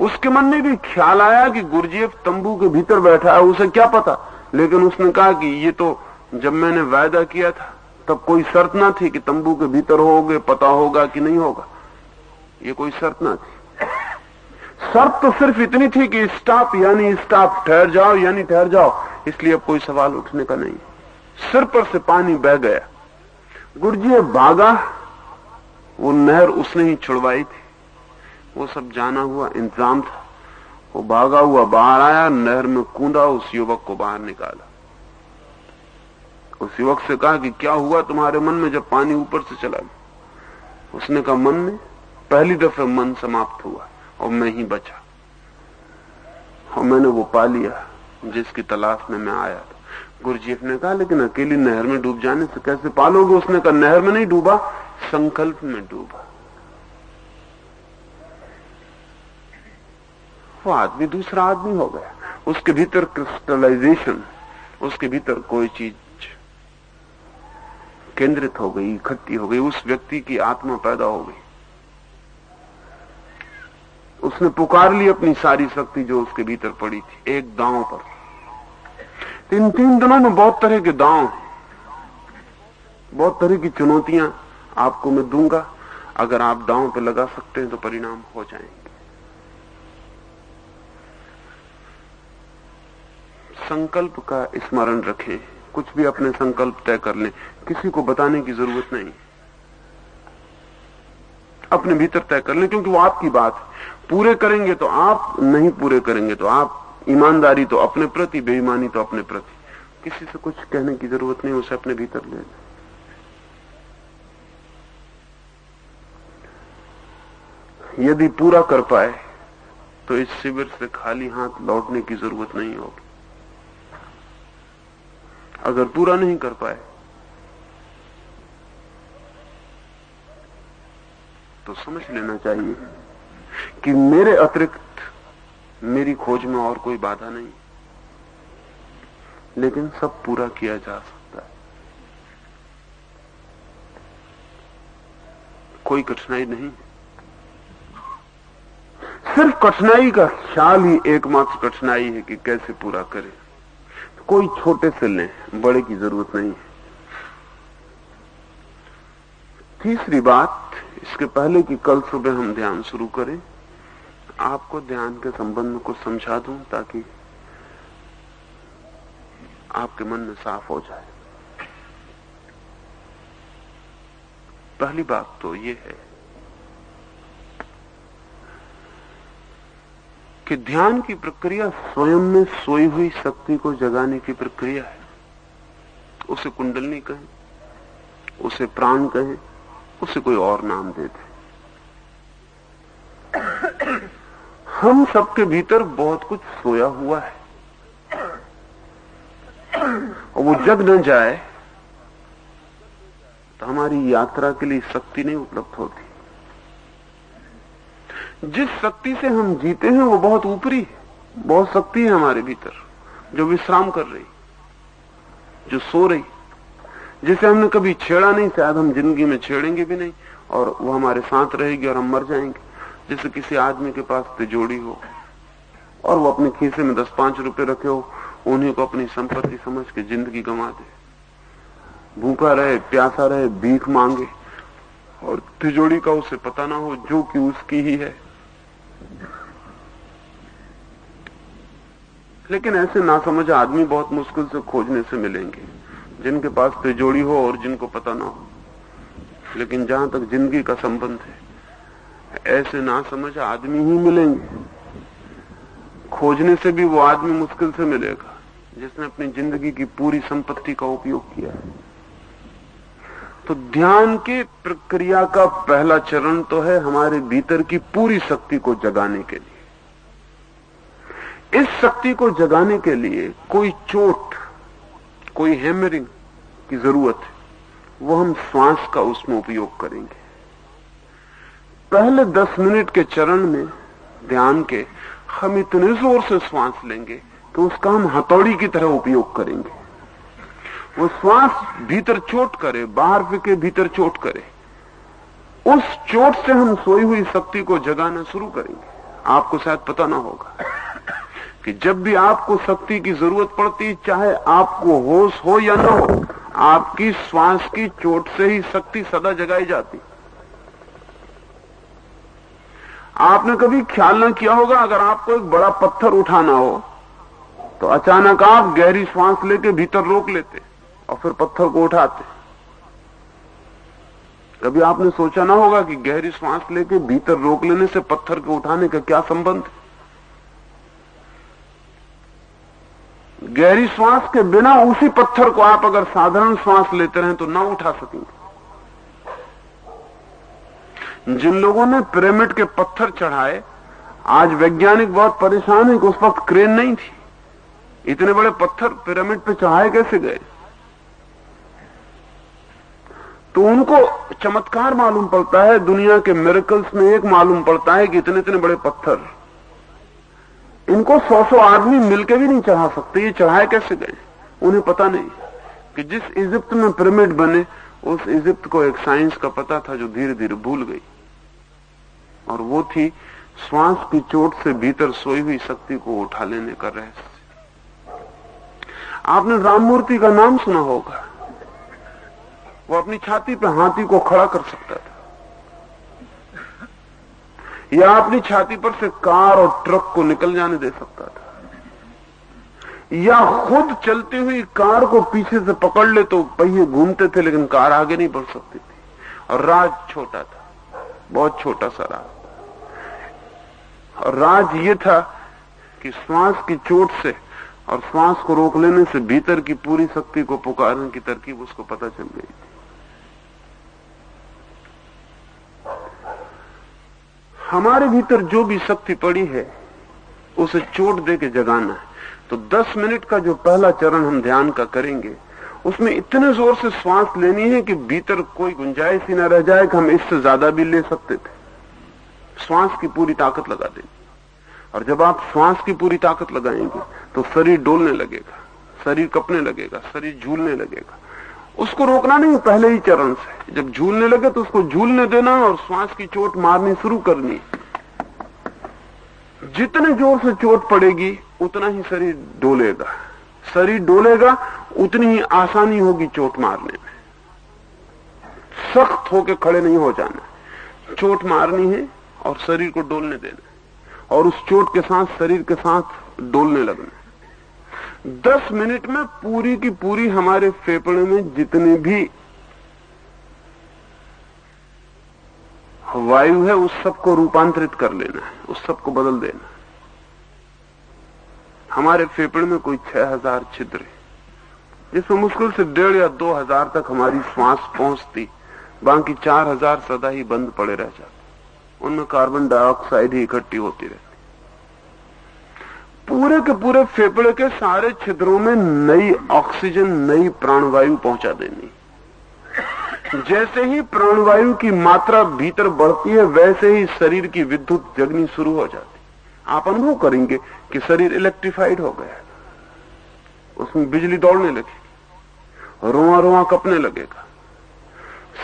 S1: उसके मन में भी ख्याल आया कि गुरजेफ तंबू के भीतर बैठा है, उसे क्या पता। लेकिन उसने कहा कि ये तो जब मैंने वायदा किया था तब कोई शर्त ना थी कि तंबू के भीतर होगे, पता होगा कि नहीं होगा। ये कोई शर्त ना थी। शर्त तो सिर्फ इतनी थी कि स्टॉप यानी स्टॉप, ठहर जाओ यानी ठहर जाओ। इसलिए अब कोई सवाल उठने का नहीं। सिर पर से पानी बह गया। गुरजेफ भागा। वो नहर उसने ही छुड़वाई थी, वो सब जाना हुआ इंतजाम था। वो भागा हुआ बाहर आया, नहर में कूदा, उस युवक को बाहर निकाला। उस युवक से कहा कि क्या हुआ तुम्हारे मन में जब पानी ऊपर से चला गया। उसने कहा, मन में पहली दफे मन समाप्त हुआ और मैं ही बचा, और मैंने वो पा लिया जिसकी तलाश में मैं आया था। गुरजेफ ने कहा, लेकिन अकेली नहर में डूब जाने से कैसे पालोगे। उसने कहा, नहर में नहीं डूबा, संकल्प में डूबा। वो आदमी दूसरा आदमी हो गया। उसके भीतर क्रिस्टलाइजेशन, उसके भीतर कोई चीज केंद्रित हो गई, इकट्ठी हो गई। उस व्यक्ति की आत्मा पैदा हो गई। उसने पुकार ली अपनी सारी शक्ति जो उसके भीतर पड़ी थी, एक दांव पर। इन 3 दिनों में बहुत तरह के दांव, बहुत तरह की चुनौतियां आपको मैं दूंगा। अगर आप दांव पे लगा सकते हैं तो परिणाम हो जाएंगे। संकल्प का स्मरण रखें। कुछ भी अपने संकल्प तय कर लें, किसी को बताने की जरूरत नहीं। अपने भीतर तय कर लें, क्योंकि वो आपकी बात है। पूरे करेंगे तो आप, नहीं पूरे करेंगे तो आप। ईमानदारी तो अपने प्रति, बेईमानी तो अपने प्रति। किसी से कुछ कहने की जरूरत नहीं, उसे अपने भीतर ले लें। यदि पूरा कर पाए तो इस शिविर से खाली हाथ लौटने की जरूरत नहीं होगी। अगर पूरा नहीं कर पाए तो समझ लेना चाहिए कि मेरे अतिरिक्त मेरी खोज में और कोई बाधा नहीं, लेकिन सब पूरा किया जा सकता है। कोई कठिनाई नहीं, सिर्फ कठिनाई का ख्याल ही एकमात्र कठिनाई है कि कैसे पूरा करें। कोई छोटे से लें, बड़े की जरूरत नहीं है। तीसरी बात, इसके पहले कि कल सुबह हम ध्यान शुरू करें, आपको ध्यान के संबंध में कुछ समझा दूं ताकि आपके मन में साफ हो जाए। पहली बात तो ये है कि ध्यान की प्रक्रिया स्वयं में सोई हुई शक्ति को जगाने की प्रक्रिया है। उसे कुंडलनी कहें, उसे प्राण कहें, उसे कोई और नाम दे दें। हम सबके भीतर बहुत कुछ सोया हुआ है, और वो जग न जाए तो हमारी यात्रा के लिए शक्ति नहीं उपलब्ध होती। जिस शक्ति से हम जीते हैं वो बहुत ऊपरी है। बहुत शक्ति है हमारे भीतर जो विश्राम कर रही, जो सो रही, जिसे हमने कभी छेड़ा नहीं, शायद हम जिंदगी में छेड़ेंगे भी नहीं, और वो हमारे साथ रहेगी और हम मर जाएंगे। जैसे किसी आदमी के पास तिजोरी हो और वो अपने खीसे में 10-5 रुपए रखे हो, उन्हीं को अपनी संपत्ति समझ के जिंदगी गंवा दे, भूखा रहे, प्यासा रहे, भीख मांगे और तिजोरी का उसे पता ना हो जो कि उसकी ही है। लेकिन ऐसे नासमझ आदमी बहुत मुश्किल से खोजने से मिलेंगे, जिनके पास तिजोरी हो और जिनको पता ना हो। लेकिन जहां तक जिंदगी का संबंध है, ऐसे नासमझ आदमी ही मिलेंगे। खोजने से भी वो आदमी मुश्किल से मिलेगा जिसने अपनी जिंदगी की पूरी संपत्ति का उपयोग किया है। तो ध्यान की प्रक्रिया का पहला चरण तो है हमारे भीतर की पूरी शक्ति को जगाने के लिए। इस शक्ति को जगाने के लिए कोई चोट, कोई हैमरिंग की जरूरत है, वो हम श्वास का उसमें उपयोग करेंगे। पहले 10 मिनट के चरण में ध्यान के हम इतने जोर से श्वास लेंगे कि उसका हम हथौड़ी की तरह उपयोग करेंगे। वो श्वास भीतर चोट करे, बाहर फिके, भीतर चोट करे। उस चोट से हम सोई हुई शक्ति को जगाना शुरू करेंगे। आपको शायद पता ना होगा कि जब भी आपको शक्ति की जरूरत पड़ती, चाहे आपको होश हो या ना हो, आपकी श्वास की चोट से ही शक्ति सदा जगाई जाती। आपने कभी ख्याल ना किया होगा, अगर आपको एक बड़ा पत्थर उठाना हो तो अचानक आप गहरी श्वास लेके भीतर रोक लेते और फिर पत्थर को उठाते। कभी आपने सोचा ना होगा कि गहरी श्वास लेके भीतर रोक लेने से पत्थर को उठाने का क्या संबंध है। गहरी श्वास के बिना उसी पत्थर को आप अगर साधारण श्वास लेते रहें तो ना उठा सकेंगे। जिन लोगों ने पिरामिड के पत्थर चढ़ाए, आज वैज्ञानिक बहुत परेशान है कि उस वक्त क्रेन नहीं थी। इतने बड़े पत्थर पिरामिड पे चढ़ाए कैसे गए? तो उनको चमत्कार मालूम पड़ता है, दुनिया के मिरेकल्स में एक मालूम पड़ता है कि इतने इतने बड़े पत्थर, इनको 100 आदमी मिलकर भी नहीं चढ़ा सकते। ये चढ़ाए कैसे गए? उन्हें पता नहीं कि जिस इजिप्ट में पिरामिड बने, उस इजिप्ट को एक साइंस का पता था जो धीरे धीरे भूल गई, और वो थी श्वास की चोट से भीतर सोई हुई शक्ति को उठा लेने का रहस्य। आपने राममूर्ति का नाम सुना होगा। वो अपनी छाती पे हाथी को खड़ा कर सकता था, या अपनी छाती पर से कार और ट्रक को निकल जाने दे सकता था, या खुद चलती हुई कार को पीछे से पकड़ ले तो पहिए घूमते थे लेकिन कार आगे नहीं बढ़ सकती थी। और राज छोटा था, बहुत छोटा सा राज। और राज ये था कि श्वास की चोट से और श्वास को रोक लेने से भीतर की पूरी शक्ति को पुकारने की तरकीब उसको पता चल गई थी। हमारे भीतर जो भी शक्ति पड़ी है उसे चोट दे के जगाना है। तो 10 मिनट का जो पहला चरण हम ध्यान का करेंगे, उसमें इतने जोर से श्वास लेनी है कि भीतर कोई गुंजाइश ही न रह जाए कि हम इससे ज्यादा भी ले सकते थे। श्वास की पूरी ताकत लगा देंगे, और जब आप श्वास की पूरी ताकत लगाएंगे तो शरीर डोलने लगेगा, शरीर कपने लगेगा, शरीर झूलने लगेगा। उसको रोकना नहीं पहले ही चरण से। जब झूलने लगे तो उसको झूलने देना और श्वास की चोट मारनी शुरू करनी। जितने जोर से चोट पड़ेगी उतना ही शरीर डोलेगा, शरीर डोलेगा उतनी ही आसानी होगी चोट मारने में। सख्त होके खड़े नहीं हो जाना, चोट मारनी है और शरीर को डोलने देना, और उस चोट के साथ शरीर के साथ डोलने लगना। 10 मिनट में पूरी की पूरी हमारे फेफड़े में जितने भी वायु है उस सबको रूपांतरित कर लेना है, उस सबको बदल देना है। हमारे फेफड़े में कोई 6000 छिद्र है, जिसमें मुश्किल से 1,500 या 2,000 तक हमारी श्वास पहुंचती, बाकी 4,000 सदा ही बंद पड़े रह जाते। उनमें कार्बन डाइऑक्साइड ही इकट्ठी होती रहती। पूरे के पूरे फेफड़े के सारे छिद्रों में नई ऑक्सीजन, नई प्राणवायु पहुंचा देनी। जैसे ही प्राणवायु की मात्रा भीतर बढ़ती है, वैसे ही शरीर की विद्युत जगनी शुरू हो जाती। आप अनुभव करेंगे कि शरीर इलेक्ट्रिफाइड हो गया, उसमें बिजली दौड़ने लगेगी, रोआ रोआ कपने लगेगा,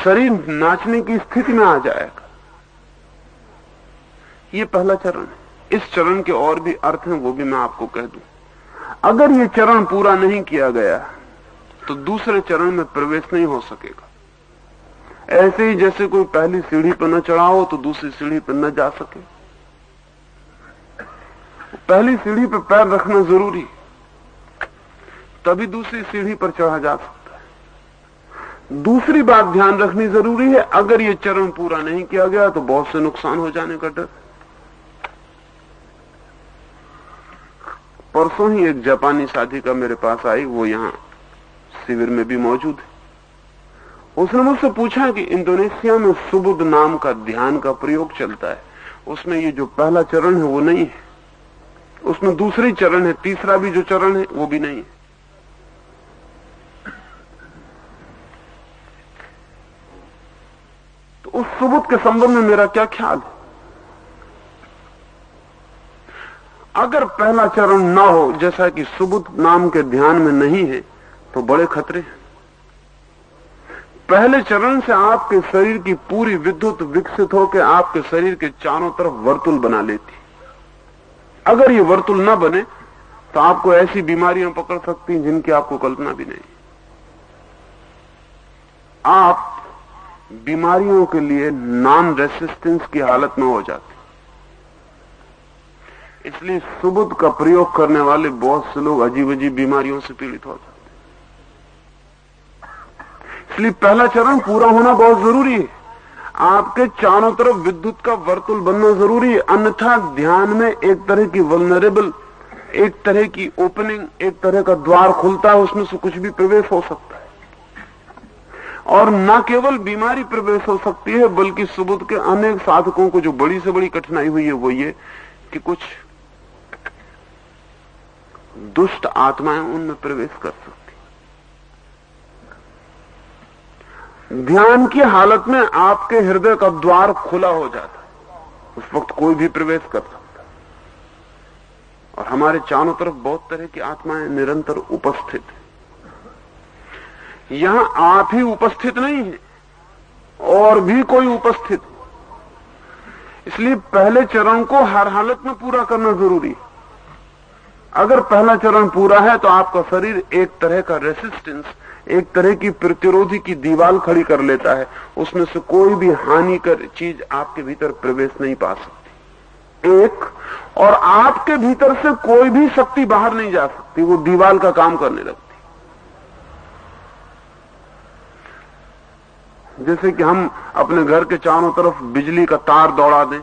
S1: शरीर नाचने की स्थिति में आ जाएगा। ये पहला चरण है। इस चरण के और भी अर्थ हैं, वो भी मैं आपको कह दूं। अगर ये चरण पूरा नहीं किया गया तो दूसरे चरण में प्रवेश नहीं हो सकेगा। ऐसे ही जैसे कोई पहली सीढ़ी पर न चढ़ा हो तो दूसरी सीढ़ी पर न जा सके। पहली सीढ़ी पर पैर रखना जरूरी, तभी दूसरी सीढ़ी पर चढ़ा जा सकता है। दूसरी बात ध्यान रखनी जरूरी है, अगर ये चरण पूरा नहीं किया गया तो बहुत से नुकसान हो जाने का डर। परसों ही एक जापानी साधिका मेरे पास आई, वो यहां शिविर में भी मौजूद है। उसने मुझसे पूछा कि इंडोनेशिया में सुबुद नाम का ध्यान का प्रयोग चलता है, उसमें ये जो पहला चरण है वो नहीं है, उसमें दूसरी चरण है, तीसरा भी जो चरण है वो भी नहीं है। तो उस सुबुद के संबंध में मेरा क्या ख्याल है? अगर पहला चरण ना हो, जैसा कि सुबुद नाम के ध्यान में नहीं है, तो बड़े खतरे हैं। पहले चरण से आपके शरीर की पूरी विद्युत विकसित होकर आपके शरीर के चारों तरफ वर्तुल बना लेती। अगर ये वर्तुल ना बने तो आपको ऐसी बीमारियां पकड़ सकती हैं जिनकी आपको कल्पना भी नहीं। आप बीमारियों के लिए नॉन रेसिस्टेंस की हालत में हो जाते। इसलिए सुबुद का प्रयोग करने वाले बहुत से लोग अजीब अजीब बीमारियों से पीड़ित हो जाते। इसलिए पहला चरण पूरा होना बहुत जरूरी है। आपके चारों तरफ विद्युत का वर्तुल बनना जरूरी है, अन्यथा ध्यान में एक तरह की वल्नरेबल, एक तरह की ओपनिंग, एक तरह का द्वार खुलता है, उसमें से कुछ भी प्रवेश हो सकता है। और न केवल बीमारी प्रवेश हो सकती है, बल्कि सुबुद के अनेक साधकों को जो बड़ी से बड़ी कठिनाई हुई है वो ये कि कुछ दुष्ट आत्माएं उनमें प्रवेश कर सकती। ध्यान की हालत में आपके हृदय का द्वार खुला हो जाता है, उस वक्त कोई भी प्रवेश कर सकता है। और हमारे चारों तरफ बहुत तरह की आत्माएं निरंतर उपस्थित है। यहां आप ही उपस्थित नहीं है, और भी कोई उपस्थित है। इसलिए पहले चरण को हर हालत में पूरा करना जरूरी है। अगर पहला चरण पूरा है तो आपका शरीर एक तरह का रेसिस्टेंस, एक तरह की प्रतिरोधी की दीवार खड़ी कर लेता है, उसमें से कोई भी हानिकर चीज आपके भीतर प्रवेश नहीं पा सकती। एक, और आपके भीतर से कोई भी शक्ति बाहर नहीं जा सकती, वो दीवार का काम करने लगती। जैसे कि हम अपने घर के चारों तरफ बिजली का तार दौड़ा दें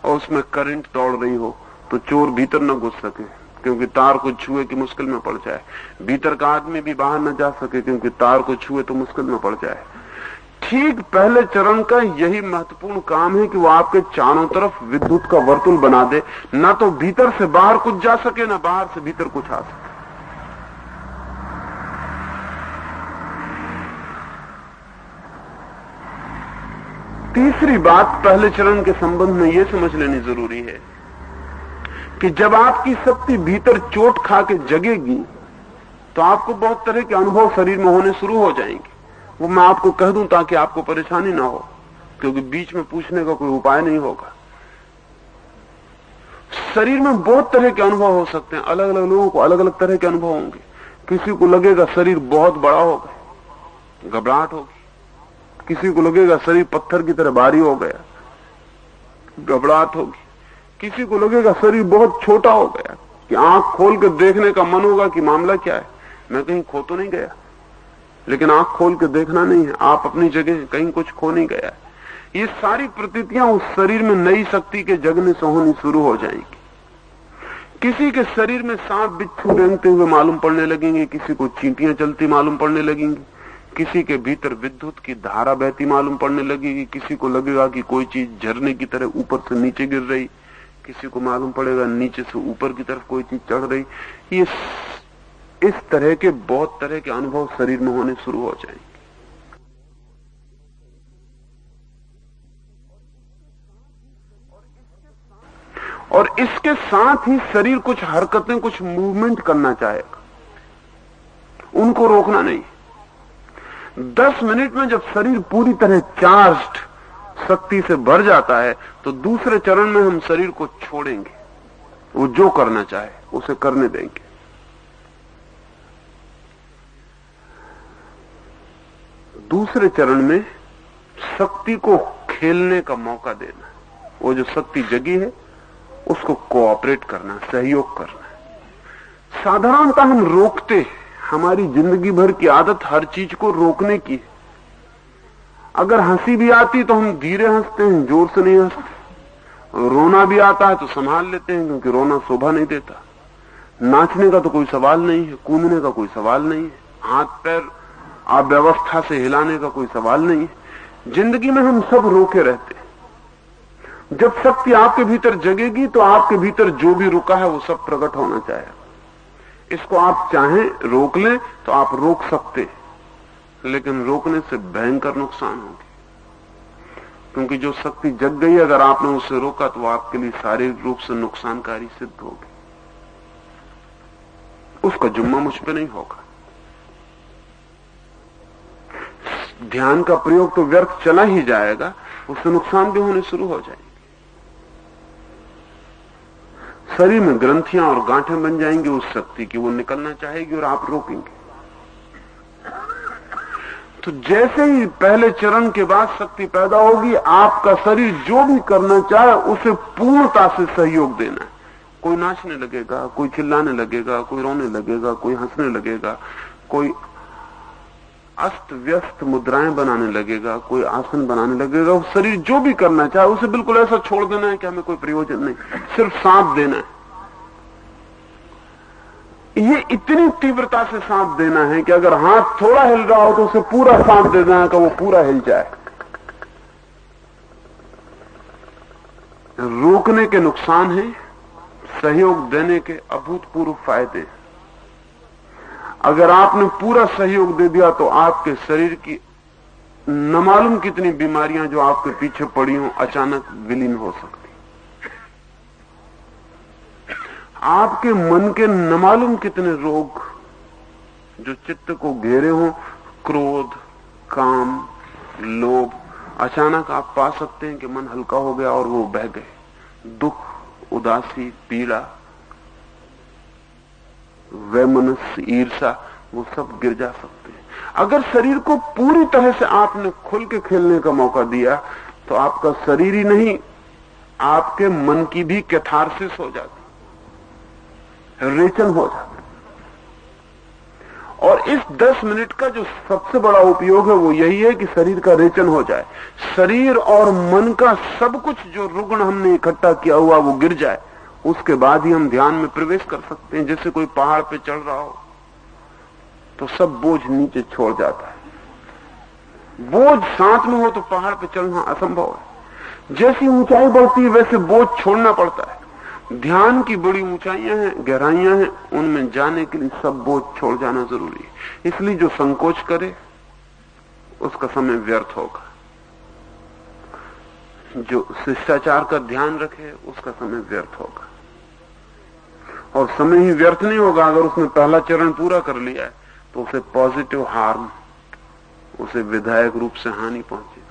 S1: और उसमें करंट दौड़ रही हो तो चोर भीतर न घुस सके, क्योंकि तार को छुए कि मुश्किल में पड़ जाए। भीतर का आदमी भी बाहर न जा सके, क्योंकि तार को छुए तो मुश्किल में पड़ जाए। ठीक पहले चरण का यही महत्वपूर्ण काम है कि वो आपके चारों तरफ विद्युत का वर्तुल बना दे, ना तो भीतर से बाहर कुछ जा सके, ना बाहर से भीतर कुछ आ सके। तीसरी बात पहले चरण के संबंध में यह समझ लेनी जरूरी है कि जब आपकी शक्ति भीतर चोट खा के जगेगी तो आपको बहुत तरह के अनुभव शरीर में होने शुरू हो जाएंगे। वो मैं आपको कह दूं ताकि आपको परेशानी ना हो, क्योंकि बीच में पूछने का कोई उपाय नहीं होगा। शरीर में बहुत तरह के अनुभव हो सकते हैं, अलग अलग लोगों को अलग अलग तरह के अनुभव होंगे। किसी को लगेगा शरीर बहुत बड़ा हो गया, घबराहट होगी। किसी को लगेगा शरीर पत्थर की तरह भारी हो गया, घबराहट होगी। किसी को लगेगा शरीर बहुत छोटा हो गया कि आंख खोल कर देखने का मन होगा कि मामला क्या है, मैं कहीं खो तो नहीं गया। लेकिन आंख खोल के देखना नहीं है, आप अपनी जगह कहीं कुछ खो नहीं गया है। ये सारी प्रतीतियां उस शरीर में नई शक्ति के जगने से होनी शुरू हो जाएंगी। किसी के शरीर में सांप बिच्छू रेंगते हुए मालूम पड़ने लगेंगे, किसी को चींटियां चलती मालूम पड़ने लगेंगी, किसी के भीतर विद्युत की धारा बहती मालूम पड़ने लगेगी, किसी को लगेगा कि कोई चीज झरने की तरह ऊपर से नीचे गिर रही, किसी को मालूम पड़ेगा नीचे से ऊपर की तरफ कोई चीज चढ़ रही। ये इस तरह के बहुत तरह के अनुभव शरीर में होने शुरू हो जाएंगे। और इसके साथ ही शरीर कुछ हरकतें, कुछ मूवमेंट करना चाहेगा, उनको रोकना नहीं। 10 मिनट में जब शरीर पूरी तरह चार्ज्ड शक्ति से भर जाता है तो दूसरे चरण में हम शरीर को छोड़ेंगे, वो जो करना चाहे उसे करने देंगे। दूसरे चरण में शक्ति को खेलने का मौका देना, वो जो शक्ति जगी है उसको कोऑपरेट करना, सहयोग करना। साधारणतः हम रोकते हैं, हमारी जिंदगी भर की आदत हर चीज को रोकने की है। अगर हंसी भी आती तो हम धीरे हंसते हैं, जोर से नहीं हंसते। रोना भी आता है तो संभाल लेते हैं, क्योंकि रोना शोभा नहीं देता। नाचने का तो कोई सवाल नहीं है, कूदने का कोई सवाल नहीं है, हाथ पैर अव्यवस्था से हिलाने का कोई सवाल नहीं है। जिंदगी में हम सब रोके रहते हैं। जब शक्ति आपके भीतर जगेगी तो आपके भीतर जो भी रुका है वो सब प्रकट होना चाहिए। इसको आप चाहें रोक लें तो आप रोक सकते हैं, लेकिन रोकने से भयंकर नुकसान होगी, क्योंकि जो शक्ति जग गई अगर आपने उसे रोका तो आपके लिए शारीरिक रूप से नुकसानकारी सिद्ध होगी। उसका जुम्मा मुझ पे नहीं होगा। ध्यान का प्रयोग तो व्यर्थ चला ही जाएगा, उससे नुकसान भी होने शुरू हो जाएंगे। शरीर में ग्रंथियां और गांठें बन जाएंगी उस शक्ति की, वो निकलना चाहेगी और आप रोकेंगे। तो जैसे ही पहले चरण के बाद शक्ति पैदा होगी, आपका शरीर जो भी करना चाहे उसे पूर्णता से सहयोग देना है। कोई नाचने लगेगा, कोई चिल्लाने लगेगा, कोई रोने लगेगा, कोई हंसने लगेगा, कोई अस्त व्यस्त मुद्राएं बनाने लगेगा, कोई आसन बनाने लगेगा। वो शरीर जो भी करना चाहे उसे बिल्कुल ऐसा छोड़ देना है कि हमें कोई प्रयोजन नहीं, सिर्फ साथ देना है। ये इतनी तीव्रता से साथ देना है कि अगर हाथ थोड़ा हिल रहा हो तो उसे पूरा साथ देना है कि वो पूरा हिल जाए। रोकने के नुकसान है, सहयोग देने के अभूतपूर्व फायदे। अगर आपने पूरा सहयोग दे दिया तो आपके शरीर की न मालूम कितनी बीमारियां जो आपके पीछे पड़ी हों अचानक विलीन हो सकती। आपके मन के न मालूम कितने रोग जो चित्त को घेरे हों, क्रोध, काम, लोभ, अचानक आप पा सकते हैं कि मन हल्का हो गया और वो बह गए। दुख, उदासी, पीड़ा, वैमनस्य, ईर्षा, वो सब गिर जा सकते हैं। अगर शरीर को पूरी तरह से आपने खुल के खेलने का मौका दिया तो आपका शरीर ही नहीं, आपके मन की भी कैथारसिस हो जाती, रेचन हो जाता। और इस 10 मिनट का जो सबसे बड़ा उपयोग है वो यही है कि शरीर का रेचन हो जाए। शरीर और मन का सब कुछ जो रुग्ण हमने इकट्ठा किया हुआ वो गिर जाए, उसके बाद ही हम ध्यान में प्रवेश कर सकते हैं। जैसे कोई पहाड़ पे चढ़ रहा हो तो सब बोझ नीचे छोड़ जाता है। बोझ साथ में हो तो पहाड़ पे चढ़ना असंभव है। जैसी ऊंचाई बढ़ती है वैसे बोझ छोड़ना पड़ता है। ध्यान की बड़ी ऊंचाइयां हैं, गहराइयां हैं, उनमें जाने के लिए सब बोझ छोड़ जाना जरूरी है। इसलिए जो संकोच करे उसका समय व्यर्थ होगा, जो शिष्टाचार का ध्यान रखे उसका समय व्यर्थ होगा। और समय ही व्यर्थ नहीं होगा अगर उसने पहला चरण पूरा कर लिया है तो उसे पॉजिटिव हार्म, उसे विधायक रूप से हानि पहुंचेगी।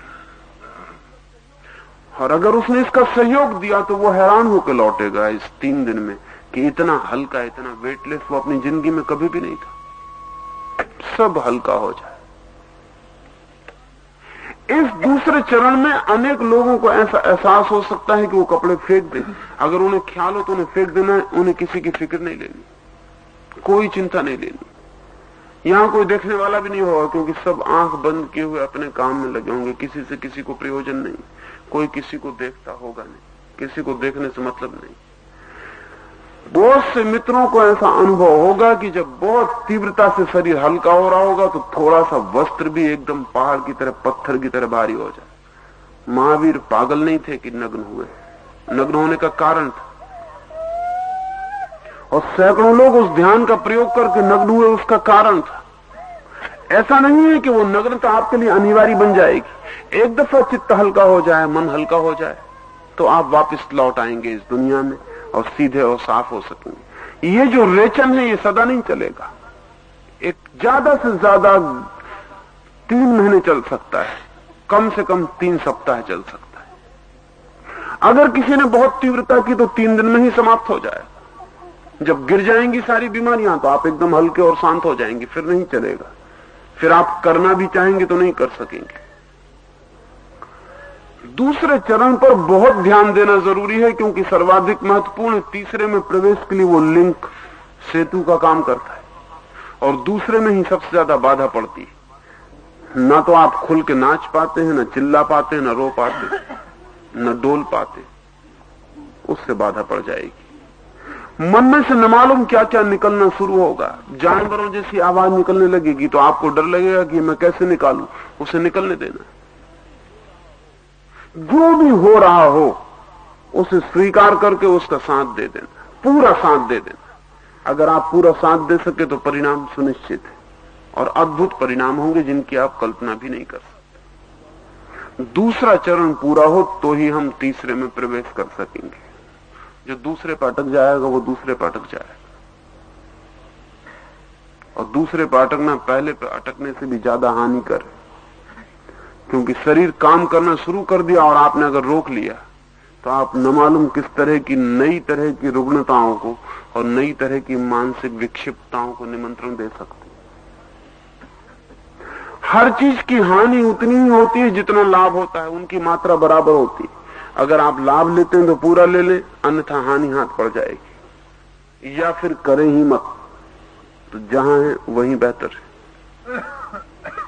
S1: और अगर उसने इसका सहयोग दिया तो वो हैरान होकर लौटेगा इस 3 दिन में कि इतना हल्का, इतना वेटलेस वो अपनी जिंदगी में कभी भी नहीं था। सब हल्का हो जाए। इस दूसरे चरण में अनेक लोगों को ऐसा एहसास हो सकता है कि वो कपड़े फेंक दें। अगर उन्हें ख्याल हो तो उन्हें फेंक देना है, उन्हें किसी की फिक्र नहीं लेनी, कोई चिंता नहीं लेनी। यहां कोई देखने वाला भी नहीं होगा, क्योंकि सब आंख बंद किए हुए अपने काम में लगे होंगे। किसी से किसी को प्रयोजन नहीं, कोई किसी को देखता होगा नहीं, किसी को देखने से मतलब नहीं। बहुत से मित्रों को ऐसा अनुभव होगा कि जब बहुत तीव्रता से शरीर हल्का हो रहा होगा तो थोड़ा सा वस्त्र भी एकदम पहाड़ की तरह, पत्थर की तरह भारी हो जाए। महावीर पागल नहीं थे कि नग्न हुए, नग्न होने का कारण था। और सैकड़ों लोग उस ध्यान का प्रयोग करके नग्न हुए, उसका कारण था। ऐसा नहीं है कि वो नग्नता आपके लिए अनिवार्य बन जाएगी। एक दफा चित्त हल्का हो जाए, मन हल्का हो जाए तो आप वापस लौट आएंगे इस दुनिया में और सीधे और साफ हो सकेंगे। ये जो रेचन है ये सदा नहीं चलेगा, एक ज्यादा से ज्यादा 3 महीने चल सकता है, कम से कम 3 सप्ताह चल सकता है। अगर किसी ने बहुत तीव्रता की तो 3 दिन में ही समाप्त हो जाएगा। जब गिर जाएंगी सारी बीमारियां तो आप एकदम हल्के और शांत हो जाएंगे, फिर नहीं चलेगा। फिर आप करना भी चाहेंगे तो नहीं कर सकेंगे। दूसरे चरण पर बहुत ध्यान देना जरूरी है, क्योंकि सर्वाधिक महत्वपूर्ण, तीसरे में प्रवेश के लिए वो लिंक सेतु का काम करता है, और दूसरे में ही सबसे ज्यादा बाधा पड़ती है। ना तो आप खुल के नाच पाते हैं, ना चिल्ला पाते हैं, ना रो पाते, न डोल पाते, उससे बाधा पड़ जाएगी। मन में से न मालूम क्या क्या निकलना शुरू होगा। जानवरों जैसी आवाज निकलने लगेगी तो आपको डर लगेगा कि मैं कैसे निकालूं, उसे निकलने देना। जो भी हो रहा हो उसे स्वीकार करके उसका साथ दे देना, पूरा साथ दे देना। अगर आप पूरा साथ दे सके तो परिणाम सुनिश्चित है, और अद्भुत परिणाम होंगे जिनकी आप कल्पना भी नहीं कर सकते। दूसरा चरण पूरा हो तो ही हम तीसरे में प्रवेश कर सकेंगे। जो दूसरे पर अटक जाएगा वो दूसरे पर अटक जाएगा, और दूसरे पर अटकना पहले पर अटकने से भी ज्यादा हानिकर है, क्योंकि शरीर काम करना शुरू कर दिया और आपने अगर रोक लिया तो आप न मालूम किस तरह की नई तरह की रुग्णताओं को और नई तरह की मानसिक विक्षिप्तताओं को निमंत्रण दे सकते। हर चीज की हानि उतनी ही होती है जितना लाभ होता है, उनकी मात्रा बराबर होती है। अगर आप लाभ लेते हैं तो पूरा ले लें, अन्यथा हानि हाथ पड़ जाएगी, या फिर करें ही मत। तो जहां है वहीं बेहतर है।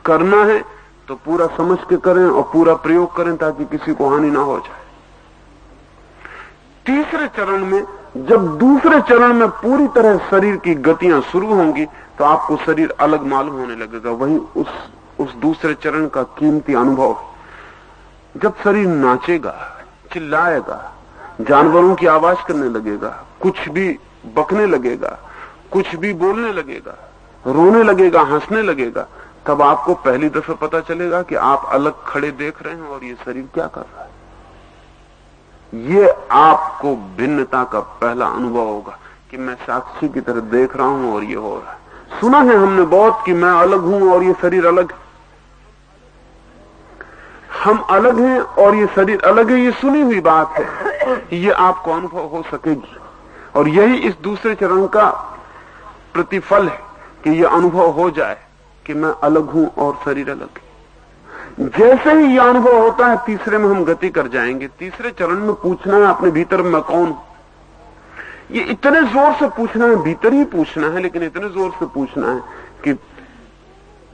S1: करना है तो पूरा समझ के करें और पूरा प्रयोग करें ताकि किसी को हानि ना हो जाए। तीसरे चरण में, जब दूसरे चरण में पूरी तरह शरीर की गतियां शुरू होंगी तो आपको शरीर अलग मालूम होने लगेगा। वही उस दूसरे चरण का कीमती अनुभव। जब शरीर नाचेगा, चिल्लाएगा, जानवरों की आवाज करने लगेगा, कुछ भी बकने लगेगा, कुछ भी बोलने लगेगा, रोने लगेगा, हंसने लगेगा, तब आपको पहली दफे पता चलेगा कि आप अलग खड़े देख रहे हैं और ये शरीर क्या कर रहा है। ये आपको भिन्नता का पहला अनुभव होगा कि मैं साक्षी की तरह देख रहा हूं और ये हो रहा है। सुना है हमने बहुत कि मैं अलग हूं और ये शरीर अलग है, हम अलग हैं और ये शरीर अलग है, ये सुनी हुई बात है। ये आपको अनुभव हो सकेगी, और यही इस दूसरे चरण का प्रतिफल है कि ये अनुभव हो जाए कि मैं अलग हूं और शरीर अलग है। जैसे ही यह अनुभव होता है, तीसरे में हम गति कर जाएंगे। तीसरे चरण में पूछना है अपने भीतर, मैं कौन हूं। ये इतने जोर से पूछना है, भीतर ही पूछना है, लेकिन इतने जोर से पूछना है कि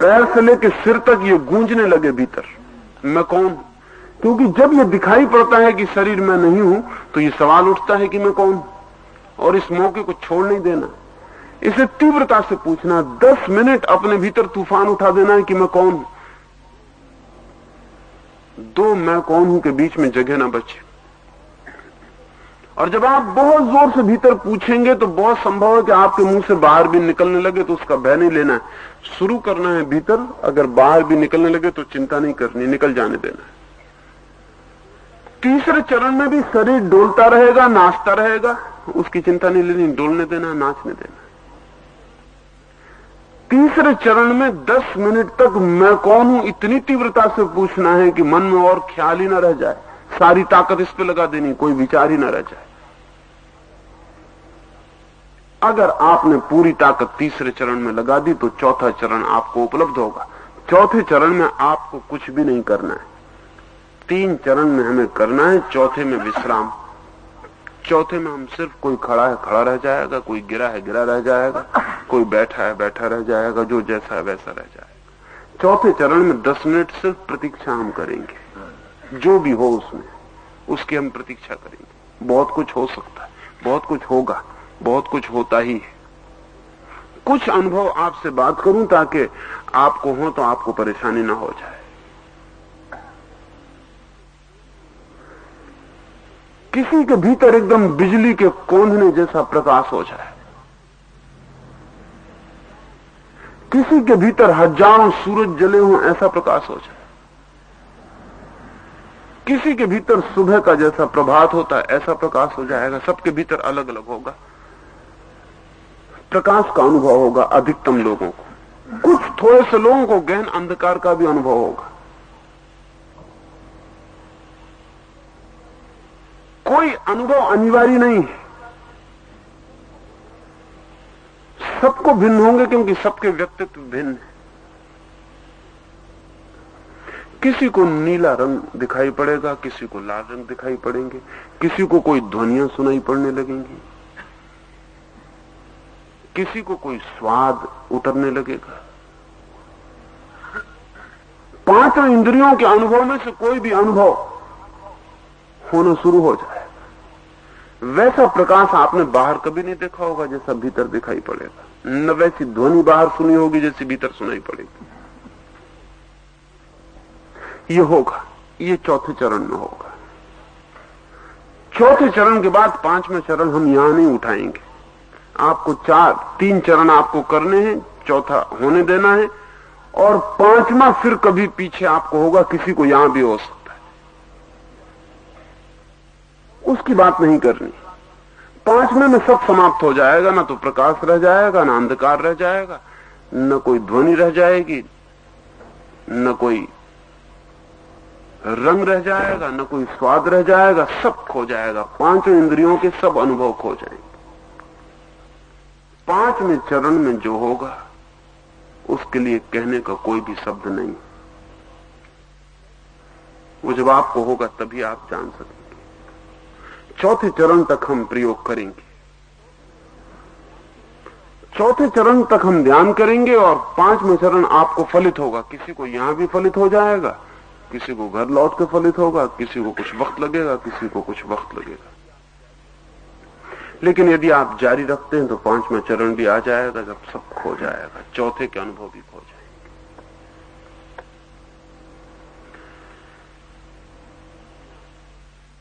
S1: पैर से लेकर सिर तक ये गूंजने लगे भीतर, मैं कौन हूं। क्योंकि जब ये दिखाई पड़ता है कि शरीर में नहीं हूं तो ये सवाल उठता है कि मैं कौन हूं, और इस मौके को छोड़ नहीं देना, इसे तीव्रता से पूछना। 10 मिनट अपने भीतर तूफान उठा देना है कि मैं कौन हूं। दो मैं कौन हूं के बीच में जगह ना बचे। और जब आप बहुत जोर से भीतर पूछेंगे तो बहुत संभव है कि आपके मुंह से बाहर भी निकलने लगे, तो उसका भय नहीं लेना है, शुरू करना है भीतर। अगर बाहर भी निकलने लगे तो चिंता नहीं करनी, निकल जाने देना है। तीसरे चरण में भी शरीर डोलता रहेगा, नाचता रहेगा, उसकी चिंता नहीं लेनी, डोलने देना, नाचने देना। तीसरे चरण में 10 मिनट तक मैं कौन हूं इतनी तीव्रता से पूछना है कि मन में और ख्याल ही ना रह जाए, सारी ताकत इस पे लगा देनी, कोई विचार ही ना रह जाए। अगर आपने पूरी ताकत तीसरे चरण में लगा दी तो चौथा चरण आपको उपलब्ध होगा। चौथे चरण में आपको कुछ भी नहीं करना है। 3 चरण में हमें करना है, चौथे में विश्राम। चौथे में हम सिर्फ, कोई खड़ा है खड़ा रह जाएगा, कोई गिरा है गिरा रह जाएगा, कोई बैठा है बैठा रह जाएगा, जो जैसा है वैसा रह जाएगा। चौथे चरण में 10 मिनट सिर्फ प्रतीक्षा हम करेंगे, जो भी हो उसमें, उसकी हम प्रतीक्षा करेंगे। बहुत कुछ हो सकता है, बहुत कुछ होगा, बहुत कुछ होता ही है। कुछ अनुभव आपसे बात करूं ताकि आपको हो तो आपको परेशानी ना हो जाए। किसी के भीतर एकदम बिजली के कोंधने जैसा प्रकाश हो जाए, किसी के भीतर हजारों सूरज जले हों ऐसा प्रकाश हो जाए, किसी के भीतर सुबह का जैसा प्रभात होता है ऐसा प्रकाश हो जाएगा। सबके भीतर अलग अलग होगा, प्रकाश का अनुभव होगा अधिकतम लोगों को। कुछ थोड़े से लोगों को गहन अंधकार का भी अनुभव होगा। कोई अनुभव अनिवार्य नहीं है, सबको भिन्न होंगे क्योंकि सबके व्यक्तित्व भिन्न है। किसी को नीला रंग दिखाई पड़ेगा, किसी को लाल रंग दिखाई पड़ेंगे, किसी को कोई ध्वनियां सुनाई पड़ने लगेंगी, किसी को कोई स्वाद उतरने लगेगा। पांचों इंद्रियों के अनुभव में से कोई भी अनुभव होना शुरू हो जाए। वैसा प्रकाश आपने बाहर कभी नहीं देखा होगा जैसा भीतर दिखाई पड़ेगा, न वैसी ध्वनि बाहर सुनी होगी जैसी भीतर सुनाई पड़ेगी। ये होगा, ये चौथे चरण में होगा। चौथे चरण के बाद पांचवें चरण हम यहां नहीं उठाएंगे। आपको तीन चरण आपको करने हैं, चौथा होने देना है, और पांचवा फिर कभी पीछे आपको होगा, किसी को यहां भी हो सकता है, उसकी बात नहीं करनी। पांचवें में सब समाप्त हो जाएगा, ना तो प्रकाश रह जाएगा, ना अंधकार रह जाएगा, न कोई ध्वनि रह जाएगी, न कोई रंग रह जाएगा, न कोई स्वाद रह जाएगा, सब खो जाएगा। पांचों इंद्रियों के सब अनुभव खो जाएंगे। पांचवें चरण में जो होगा उसके लिए कहने का कोई भी शब्द नहीं। वो जब आपको होगा तभी आप जान सकेंगे। चौथे चरण तक हम प्रयोग करेंगे, चौथे चरण तक हम ध्यान करेंगे, और पांचवें चरण आपको फलित होगा। किसी को यहां भी फलित हो जाएगा, किसी को घर लौट के फलित होगा, किसी को कुछ वक्त लगेगा, किसी को कुछ वक्त लगेगा। लेकिन यदि आप जारी रखते हैं तो पांचवें चरण भी आ जाएगा, जब सब खो जाएगा, चौथे के अनुभव भी खो जाएंगे।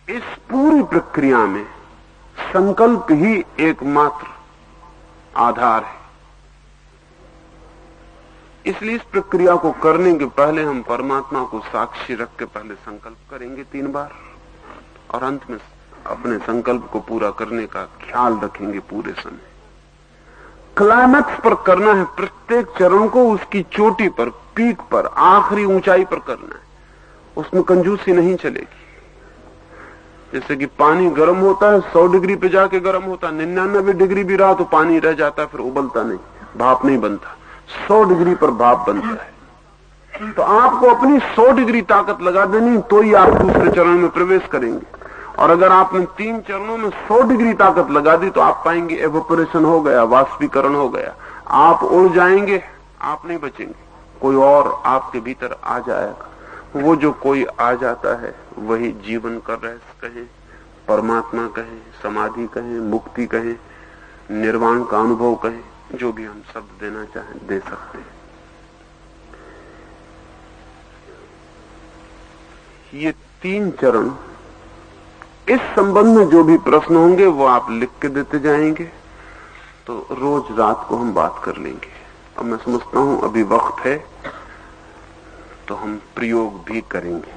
S1: इस पूरी प्रक्रिया में संकल्प ही एकमात्र आधार है। इसलिए इस प्रक्रिया को करने के पहले हम परमात्मा को साक्षी रख के पहले संकल्प करेंगे 3 बार, और अंत में अपने संकल्प को पूरा करने का ख्याल रखेंगे पूरे समय। क्लाइमैक्स पर करना है, प्रत्येक चरण को उसकी चोटी पर, पीक पर, आखिरी ऊंचाई पर करना है। उसमें कंजूसी नहीं चलेगी। जैसे कि पानी गर्म होता है, 100 डिग्री पे जाके गर्म होता है, 99 डिग्री भी रहा तो पानी रह जाता है, फिर उबलता नहीं, भाप नहीं बनता। 100 डिग्री पर भाप बनता है। तो आपको अपनी 100 डिग्री ताकत लगा देनी, तो ही आप दूसरे चरण में प्रवेश करेंगे। और अगर आपने 3 चरणों में 100 डिग्री ताकत लगा दी तो आप पाएंगे एवोपरेशन हो गया, वाष्पीकरण हो गया, आप उड़ जाएंगे, आप नहीं बचेंगे, कोई और आपके भीतर आ जाएगा। वो जो कोई आ जाता है वही जीवन का रहस्य कहें, परमात्मा कहें, समाधि कहें, मुक्ति कहें, निर्वाण का अनुभव कहें, जो भी हम शब्द देना चाहें दे सकते हैं। ये 3 चरण, इस संबंध में जो भी प्रश्न होंगे वो आप लिख के देते जाएंगे, तो रोज रात को हम बात कर लेंगे। अब मैं समझता हूं अभी वक्त है तो हम प्रयोग भी करेंगे।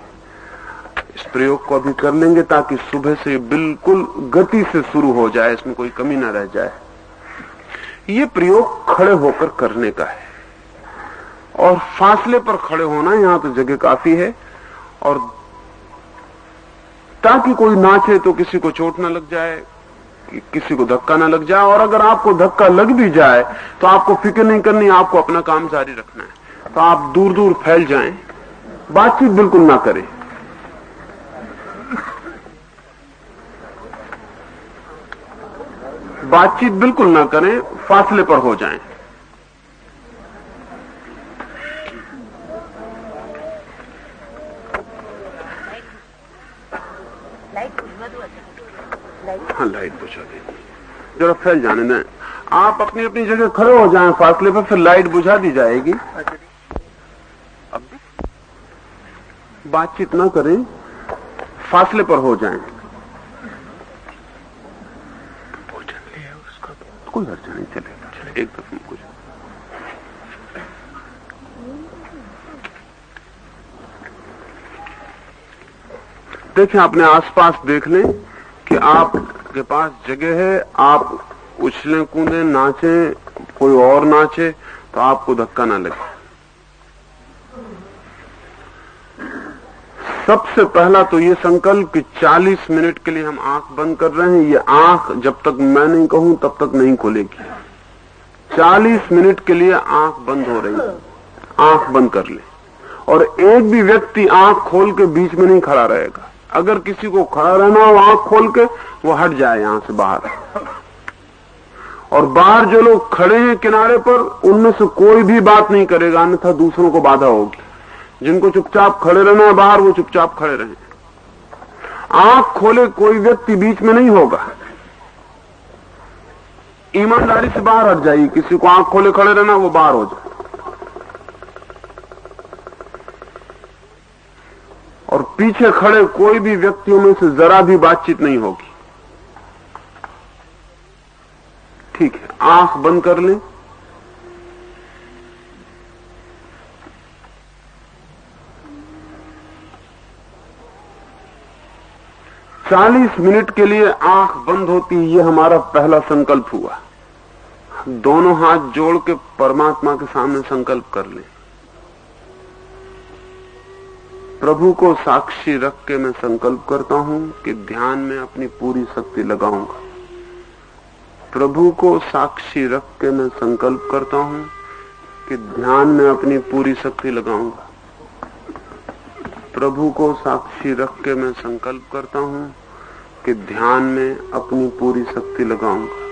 S1: इस प्रयोग को अभी कर लेंगे ताकि सुबह से बिल्कुल गति से शुरू हो जाए, इसमें कोई कमी ना रह जाए। ये प्रयोग खड़े होकर करने का है, और फासले पर खड़े होना, यहां तो जगह काफी है, और ताकि कोई नाचे तो किसी को चोट ना लग जाए, किसी को धक्का ना लग जाए। और अगर आपको धक्का लग भी जाए तो आपको फिक्र नहीं करनी, आपको अपना काम जारी रखना है। तो आप दूर दूर फैल जाएं, बातचीत बिल्कुल ना करें। बातचीत बिल्कुल ना करें, फासले पर हो जाएं। हाँ, लाइट बुझा दें, जरा फैल जाने दें। आप अपनी अपनी जगह खड़े हो जाएं फासले पर, फिर लाइट बुझा दी जाएगी। अब बातचीत ना करें, फासले पर हो जाएं। कोई हर्ज नहीं, चलेगा, एक दफे कुछ। देखें, अपने आसपास देख लें कि आपके पास जगह है, आप उछलें, कूदें, नाचें, कोई और नाचे तो आपको धक्का ना लगे। सबसे पहला तो ये संकल्प कि 40 मिनट के लिए हम आंख बंद कर रहे हैं। ये आंख जब तक मैं नहीं कहूं तब तक नहीं खुलेगी। 40 मिनट के लिए आंख बंद हो रही है, आंख बंद कर ले और एक भी व्यक्ति आंख खोल के बीच में नहीं खड़ा रहेगा। अगर किसी को खड़ा रहना हो आंख खोल के, वो हट जाए यहां से बाहर। और बाहर जो लोग खड़े हैं किनारे पर, उनमें से कोई भी बात नहीं करेगा, अन्यथा दूसरों को बाधा होगी। जिनको चुपचाप खड़े रहना है बाहर, वो चुपचाप खड़े रहें। आंख खोले कोई व्यक्ति बीच में नहीं होगा। ईमानदारी से बाहर हट जाइए। किसी को आंख खोले खड़े रहना, वो बाहर हो जाए। और पीछे खड़े कोई भी व्यक्तियों में से जरा भी बातचीत नहीं होगी। ठीक है, आंख बंद कर लें। चालीस मिनट के लिए आंख बंद होती, ये हमारा पहला संकल्प हुआ। दोनों हाथ जोड़ के परमात्मा के सामने संकल्प कर लें। प्रभु को साक्षी रख के मैं संकल्प करता हूं कि ध्यान में अपनी पूरी शक्ति लगाऊंगा। प्रभु को साक्षी रख के मैं संकल्प करता हूं कि ध्यान में अपनी पूरी शक्ति लगाऊंगा। प्रभु को साक्षी रख के मैं संकल्प करता हूं कि ध्यान में अपनी पूरी शक्ति लगाऊंगा।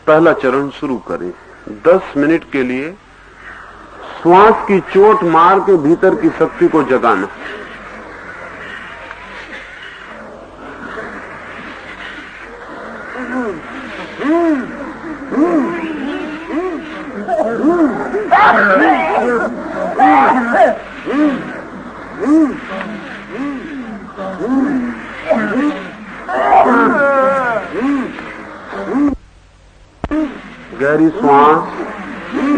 S1: पहला चरण शुरू करें। 10 मिनट के लिए श्वास की चोट मार के भीतर की शक्ति को जगाना। गहरी श्वास,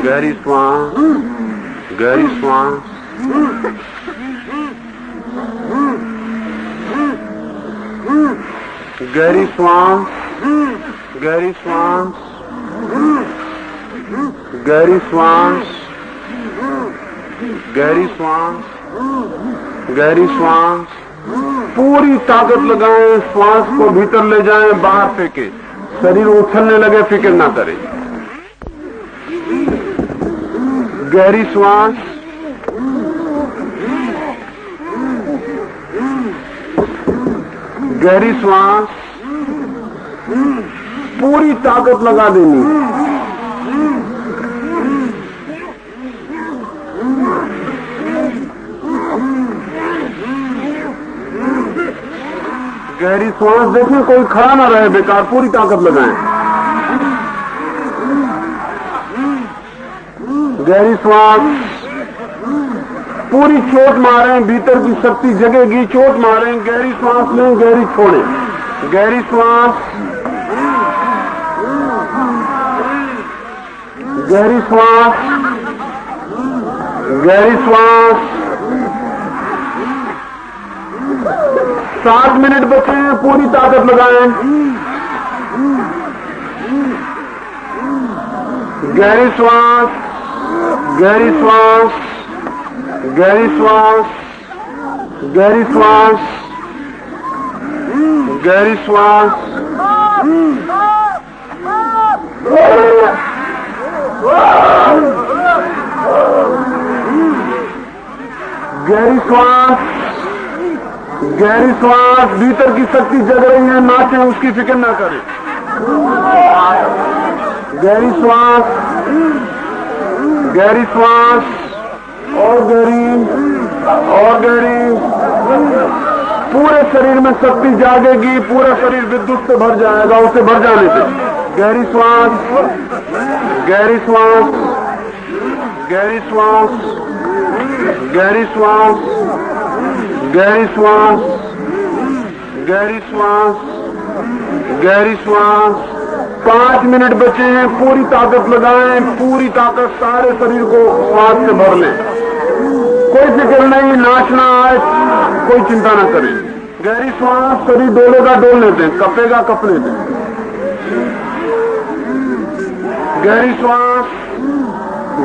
S1: गहरी श्वास, गहरी श्वास, गहरी श्वास, गहरी श्वास, गहरी श्वास, गहरी श्वास, गहरी श्वास। पूरी ताकत लगाएं, श्वास को भीतर ले जाएं, बाहर फेंके। शरीर उछलने लगे, फिक्र ना करें। गहरी श्वास, गहरी श्वास, पूरी ताकत लगा देनी। गहरी श्वास, देखें कोई खड़ा ना रहे बेकार, पूरी ताकत लगाएं। गहरी श्वास, पूरी चोट मारें, भीतर की शक्ति जगेगी, चोट मारें। गहरी श्वास लें, गहरी छोड़ें। गहरी श्वास, गहरी श्वास, गहरी श्वास। 7 मिनट बचे हैं, पूरी ताकत लगाएं। गहरी श्वास, गहरी श्वास, गहरी श्वास, गहरी श्वास, गहरी श्वास, गहरी श्वास, गहरी श्वास। भीतर की शक्ति जग रही है, नाचें, उसकी फिक्र ना करें। गहरी श्वास, गहरी श्वास, और गहरी, और गहरी। पूरे शरीर में शक्ति जागेगी, पूरा शरीर विद्युत से भर जाएगा, उसे भर जाने से। गहरी श्वास, गहरी श्वास, गहरी श्वास, गहरी श्वास, गहरी श्वास, गहरी श्वास, गहरी श्वास। 5 मिनट बचे हैं, पूरी ताकत लगाएं, पूरी ताकत सारे शरीर को श्वास से भर लें। कोई फिक्र नहीं, नाचना आए, कोई चिंता ना करें। गहरी श्वास, शरीर डोलेगा, डोलने दें, कपेगा, कपने दें। गहरी श्वास,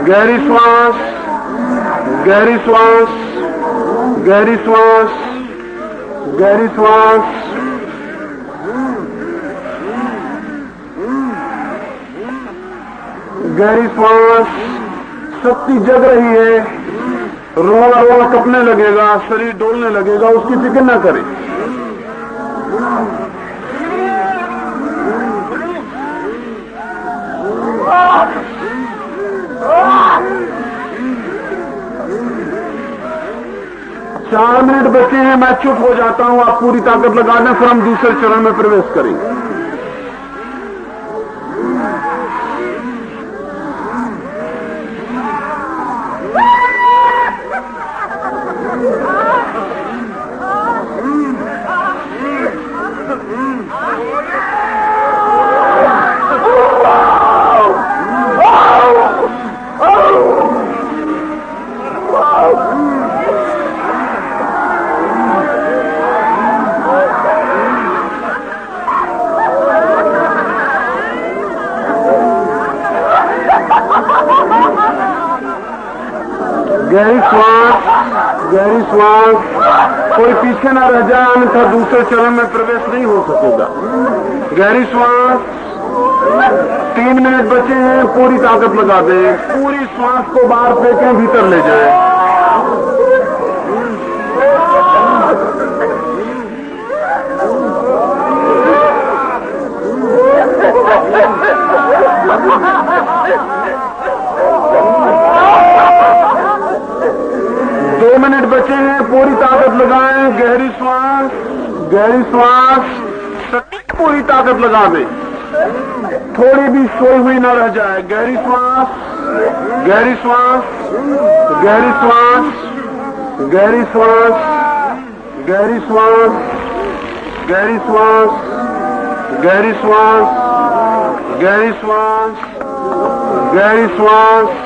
S1: गहरी श्वास, गहरी श्वास, गहरी श्वास, गहरी श्वास। गहरी श्वास, शक्ति जग रही है, रोआ रोआ कपने लगेगा, शरीर डोलने लगेगा, उसकी फिक्र न करें। चार मिनट बचे हैं, मैं चुप हो जाता हूं, आप पूरी ताकत लगा दें, फिर हम दूसरे चरण में प्रवेश करेंगे। गहरी श्वास, गहरी श्वास, कोई पीछे ना रह जाए, अन्यथा दूसरे चरण में प्रवेश नहीं हो सकेगा। गहरी श्वास, 3 मिनट बचे हैं, पूरी ताकत लगा दें, पूरी श्वास को बाहर फेंकें, भीतर ले जाएं। मिनट बचे हैं, पूरी ताकत लगाएं। गहरी श्वास, गहरी श्वास, पूरी ताकत लगा दें, थोड़ी भी सोई हुई न रह जाए। गहरी श्वास, गहरी श्वास, गहरी श्वास, गहरी श्वास, गहरी श्वास, गहरी श्वास, गहरी श्वास, गहरी श्वास, गहरी श्वास।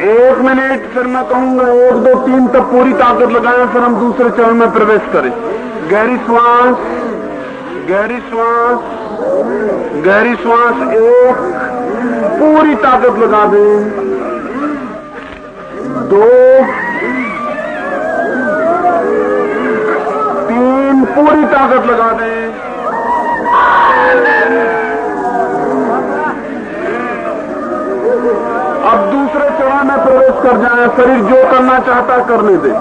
S1: 1 मिनट, फिर मैं कहूंगा 1, 2, 3 तक पूरी ताकत लगाएं, फिर हम दूसरे चरण में प्रवेश करें। गहरी श्वास, गहरी श्वास, गहरी श्वास, 1, पूरी ताकत लगा दें। 2, 3, पूरी ताकत लगा दें। अब दूसरे चरण में प्रवेश कर जाएं। शरीर जो करना चाहता है करने दे,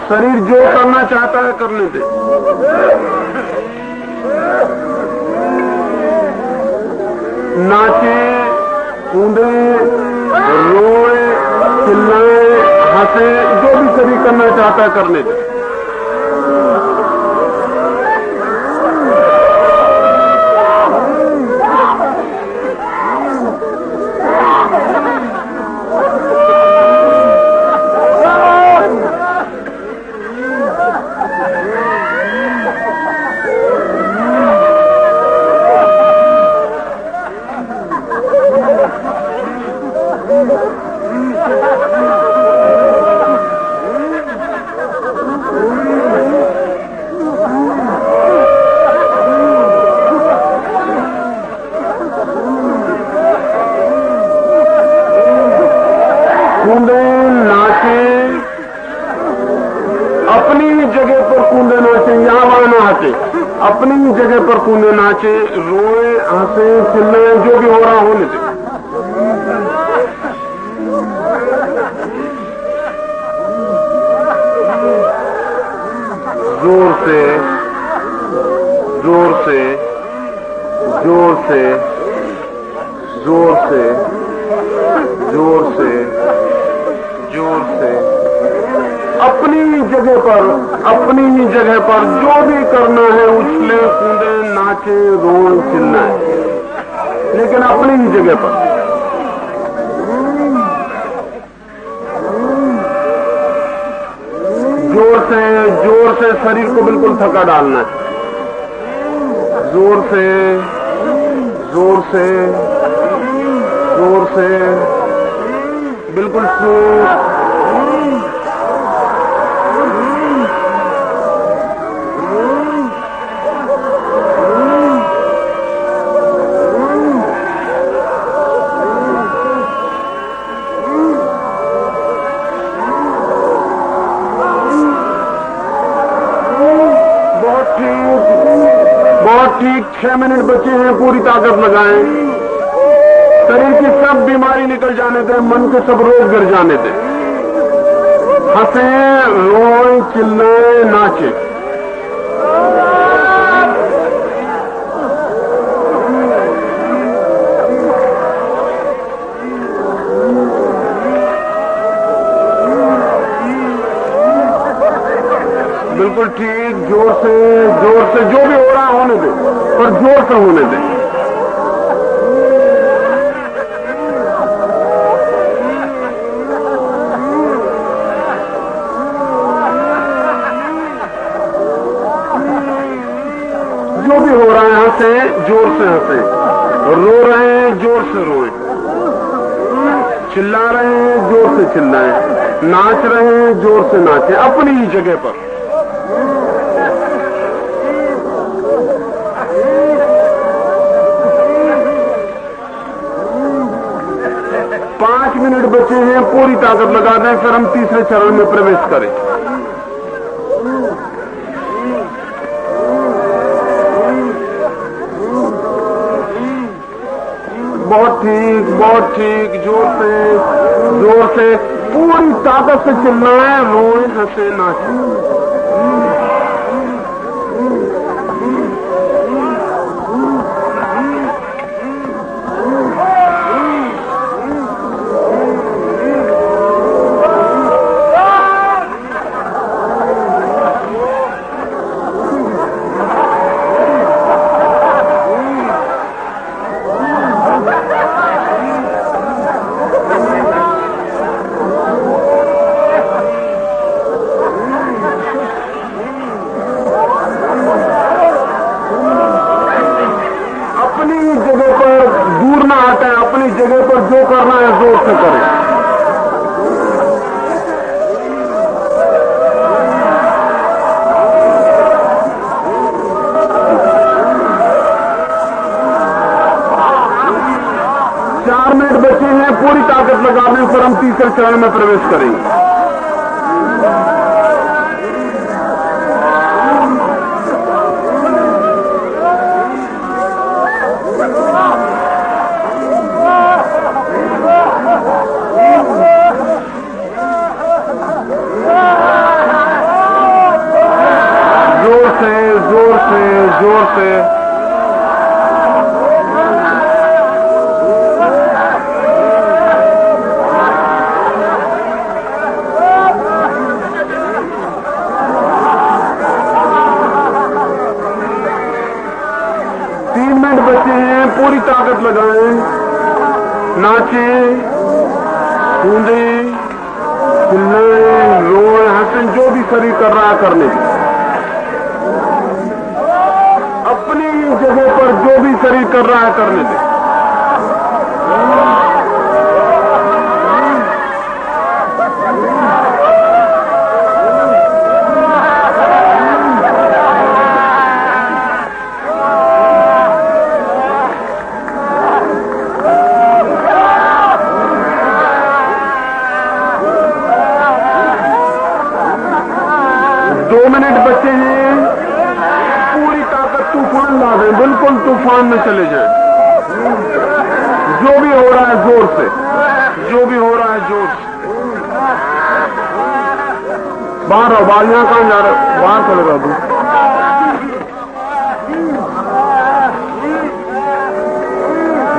S1: शरीर जो करना चाहता है करने दे। नाचे, कूदे, रोए, चिल्लाए, हंसे, जो भी शरीर करना चाहता है करने दे। कूदे, नाचे, अपनी ही जगह पर कूदे नाचे, यहां वहां ना हटे, अपनी ही जगह पर कूदे नाचे, रोए, हंसे, चिल्लाए, जो भी हो रहा होने दे। जोर से, जोर से, जोर से, जोर से, जोर से, जोर से, अपनी ही जगह पर, अपनी ही जगह पर जो भी करना है, उछले, कूदे, नाचे, रोए, चिल्लाए, लेकिन अपनी ही जगह पर। जोर से शरीर को बिल्कुल थका डालना है। जोर से, जोर से, जोर से, बिल्कुल स्मूथ। ठीक 6 मिनट बचे हैं, पूरी ताकत लगाएं। शरीर की सब बीमारी निकल जाने दें, मन के सब रोग गिर जाने दें। हंसें, रोएं, चिल्लाएं, नाचें। बिल्कुल ठीक, जोर से जो भी हो रहा है होने दे, पर जोर से होने दे। जो भी हो रहा है हंसे, जोर से हंसे। रो रहे हैं, जोर से रोएं। चिल्ला रहे हैं, जोर से चिल्लाएं। नाच रहे हैं, जोर से नाचें, अपनी ही जगह पर। मिनट बचे हैं, पूरी ताकत लगा दें, फिर हम तीसरे चरण में प्रवेश करें। बहुत ठीक, जोर से पूरी ताकत से चिल्लाएं, रोएं, हंसे, नाचें। जगह पर जो करना है जोर से करें। चार मिनट बचे हैं, पूरी ताकत लगा दें, फिर हम तीसरे चरण में प्रवेश करेंगे। जोर से तीन मिनट बचे हैं, पूरी ताकत लगाएं, नाचें, कूदें, चिल्लाएं, रोएं, हंसें, जो भी शरीर कर रहा है करने की। जगह पर जो भी शरीर कर रहा है करने दे। 2 मिनट बचे हैं, पूरी ताकत तूफान ला दें, बिल्कुल तूफान में चले जाएं। जो भी हो रहा है जोर से, जो भी हो रहा है जोर से। बाहर रहो, बाहर यहां कहां जा रहे हो, बाहर खड़े रहो तू।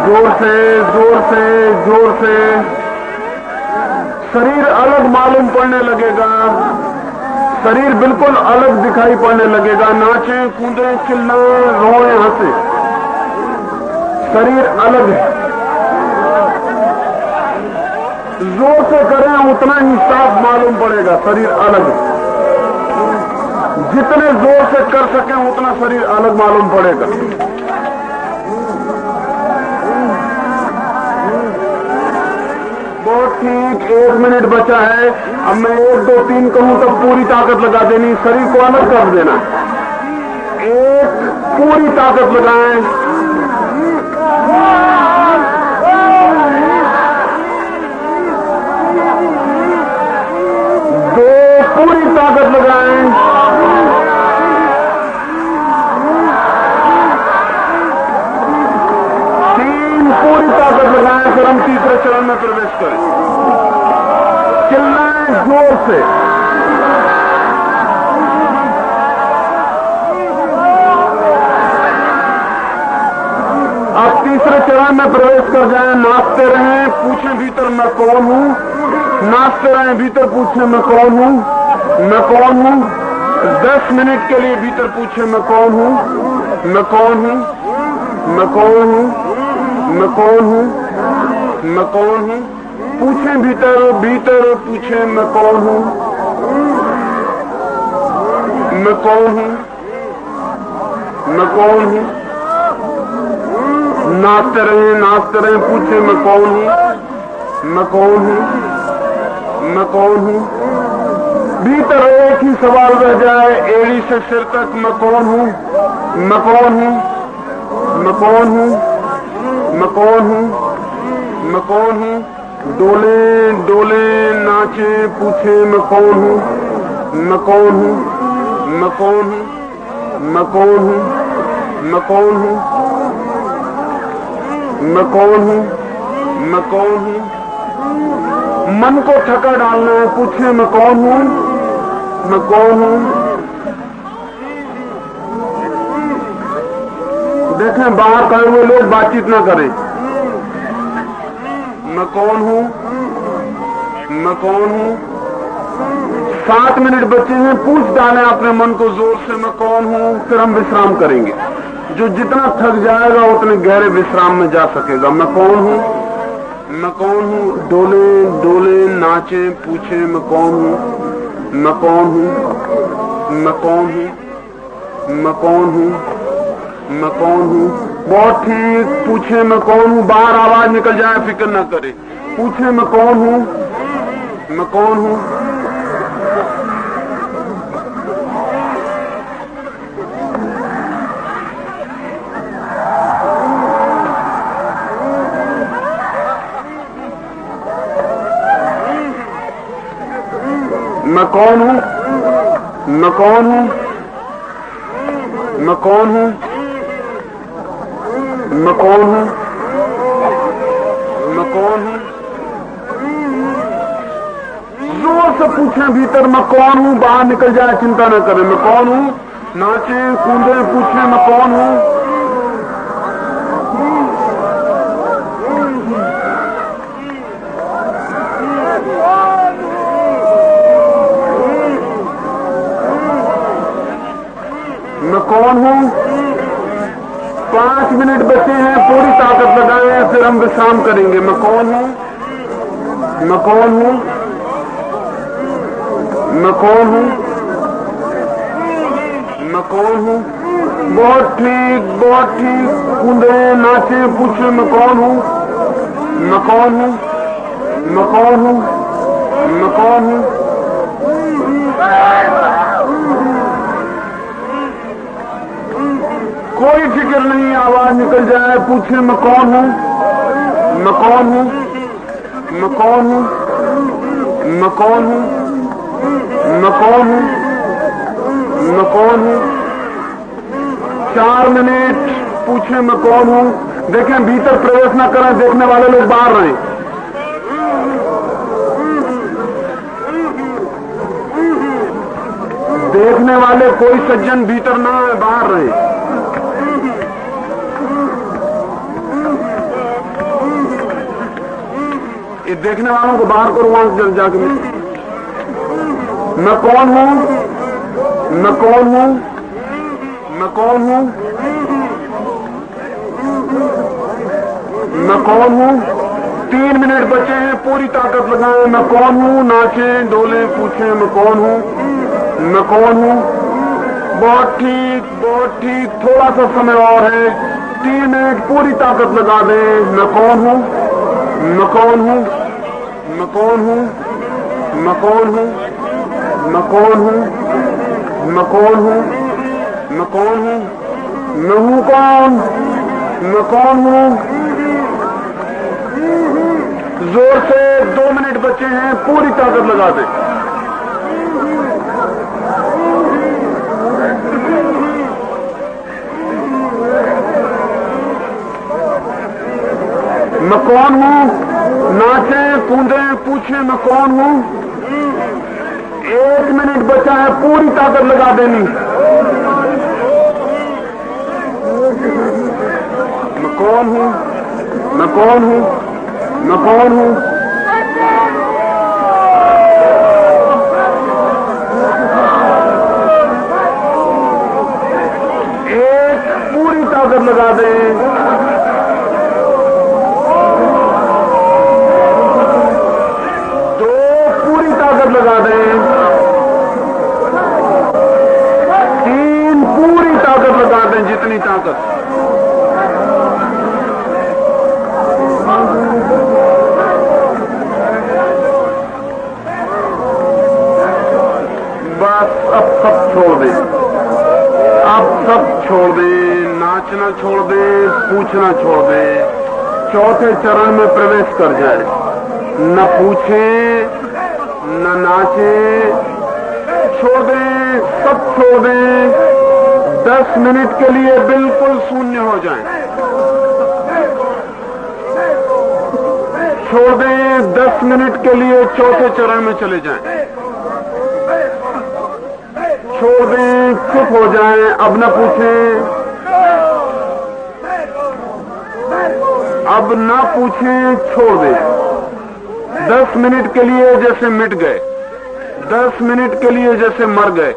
S1: जोर से जोर से जोर से शरीर अलग मालूम पड़ने लगेगा, शरीर बिल्कुल अलग दिखाई पड़ने लगेगा। नाचे, कूदे, चिल्लाएं, रोएं, हंसे, शरीर अलग है। जोर से करें उतना ही साफ मालूम पड़ेगा, शरीर अलग है। जितने जोर से कर सकें उतना शरीर अलग मालूम पड़ेगा। बहुत ठीक, 1 मिनट बचा है। अब मैं 1 2 3 कहूं तब पूरी ताकत लगा देनी, शरीर को अलग कर देना। 1, पूरी ताकत लगाएं। 2, पूरी ताकत लगाएं। फिर हम तीसरे चरण में प्रवेश करें। चिल्लाएं जोर से। आप तीसरे चरण में प्रवेश कर जाएं। नाचते रहें, पूछें भीतर मैं कौन हूं। नाचते रहें, भीतर पूछें मैं कौन हूं, मैं कौन हूं। 10 मिनट के लिए भीतर पूछें मैं कौन हूं, मैं कौन हूं, मैं कौन हूं, मैं कौन हूं, मैं कौन हूं। पूछें भीतर, भीतर पूछें मैं कौन हूं, मैं कौन हूं, मैं कौन हूं। नाचते रहें, पूछें मैं कौन हूं, मैं कौन हूं, मैं कौन हूं। भीतर एक ही सवाल रह जाए, एड़ी से सिर तक, मैं कौन हूं, मैं कौन हूं, मैं कौन हूं, मैं कौन हूं, मैं कौन हूं। डोले डोले नाचे, पूछे मैं कौन हूं, मैं कौन हूं, मैं कौन हूं, मैं कौन हूं, मैं कौन हूं, मैं कौन हूं, मैं कौन हूं। मन को थका डालना है, पूछे मैं कौन हूं, मैं कौन हूं। देखें बाहर खड़े हुए लोग बातचीत ना करें। मैं कौन हूं, मैं कौन हूं। 7 मिनट बचे हैं, पूछ डालें अपने मन को जोर से मैं कौन हूं। फिर हम विश्राम करेंगे। जो जितना थक जाएगा उतने गहरे विश्राम में जा सकेगा। मैं कौन हूं, मैं कौन हूं। डोले डोले नाचे, पूछे मैं कौन हूं, मैं कौन हूं, मैं कौन हूं, मैं कौन हूं, मैं कौन हूं। बहुत ठीक, पूछे मैं कौन हूं। बाहर आवाज निकल जाए फिक्र ना करे। पूछे मैं कौन हूं, मैं कौन हूं। मैं कौन हूं, मैं कौन हूं, मैं कौन हूं, मैं कौन हूं, मैं कौन हूं। जोर से पूछें भीतर मैं कौन हूं। बाहर निकल जाए चिंता न करें। मैं कौन हूं। नाचे कूदे, पूछें मैं कौन हूं। मैं कौन हूं। 5 मिनट बचे हैं, पूरी ताकत लगाएं, फिर हम विश्राम करेंगे। मैं कौन हूं, मैं कौन हूं, मैं कौन हूं, मैं कौन हूं। बहुत ठीक, बहुत ठीक। कूदे नाचे, पूछे मैं कौन हूं, मैं कौन हूं, मैं कौन हूं, मैं कौन हूं। कोई फिक्र नहीं, आवाज निकल जाए, पूछे मैं कौन हूं, मैं कौन हूं, मैं कौन हूं, मैं कौन हूं, मैं कौन हूं, मैं कौन हूं। 4 मिनट, पूछे मैं कौन हूं। देखें भीतर प्रवेश ना करें, देखने वाले लोग बाहर रहें। देखने वाले कोई सज्जन भीतर ना आए, बाहर रहे। ये देखने वालों को बाहर करो, वहां से जाके। मैं कौन हूं, मैं कौन हूं, मैं कौन हूं, मैं कौन हूं। 3 मिनट बचे हैं, पूरी ताकत लगाएं। मैं कौन हूं। नाचे डोले, पूछे मैं कौन हूं, मैं कौन हूं। बहुत ठीक, बहुत ठीक। थोड़ा सा समय और है। 3 मिनट, पूरी ताकत लगा दें। मैं कौन हूं, मैं कौन हूं, मैं कौन हूं, मैं कौन हूं, मैं कौन हूं, मैं कौन हूं, मैं कौन हूं। मैं हूं कौन, मैं कौन हूं। जोर से 2 मिनट बचे हैं, पूरी ताकत लगा दें। मैं कौन हूं? नाचे, कूदे, पूछे मैं कौन हूं? 1 मिनट बचा है, पूरी ताकत लगा देनी। मैं कौन हूं? मैं कौन हूं? मैं कौन हूं? एक पूरी ताकत लगा दें। 2 पूरी ताकत लगा दें। 3 पूरी ताकत लगा दें, जितनी ताकत। बस अब सब छोड़ दें, अब सब छोड़ दें, नाचना छोड़ दें, पूछना छोड़ दें, चौथे चरण में प्रवेश कर जाए। न पूछें, न नाचें, छोड़ दें, सब छोड़ दें। 10 मिनट के लिए बिल्कुल शून्य हो जाएं। छोड़ दें, 10 मिनट के लिए चौथे चरण में चले जाएं। छोड़ दें, चुप हो जाएं, अब न पूछें, अब न पूछें, छोड़ दें। 10 मिनट के लिए जैसे मिट गए, 10 मिनट के लिए जैसे मर गए।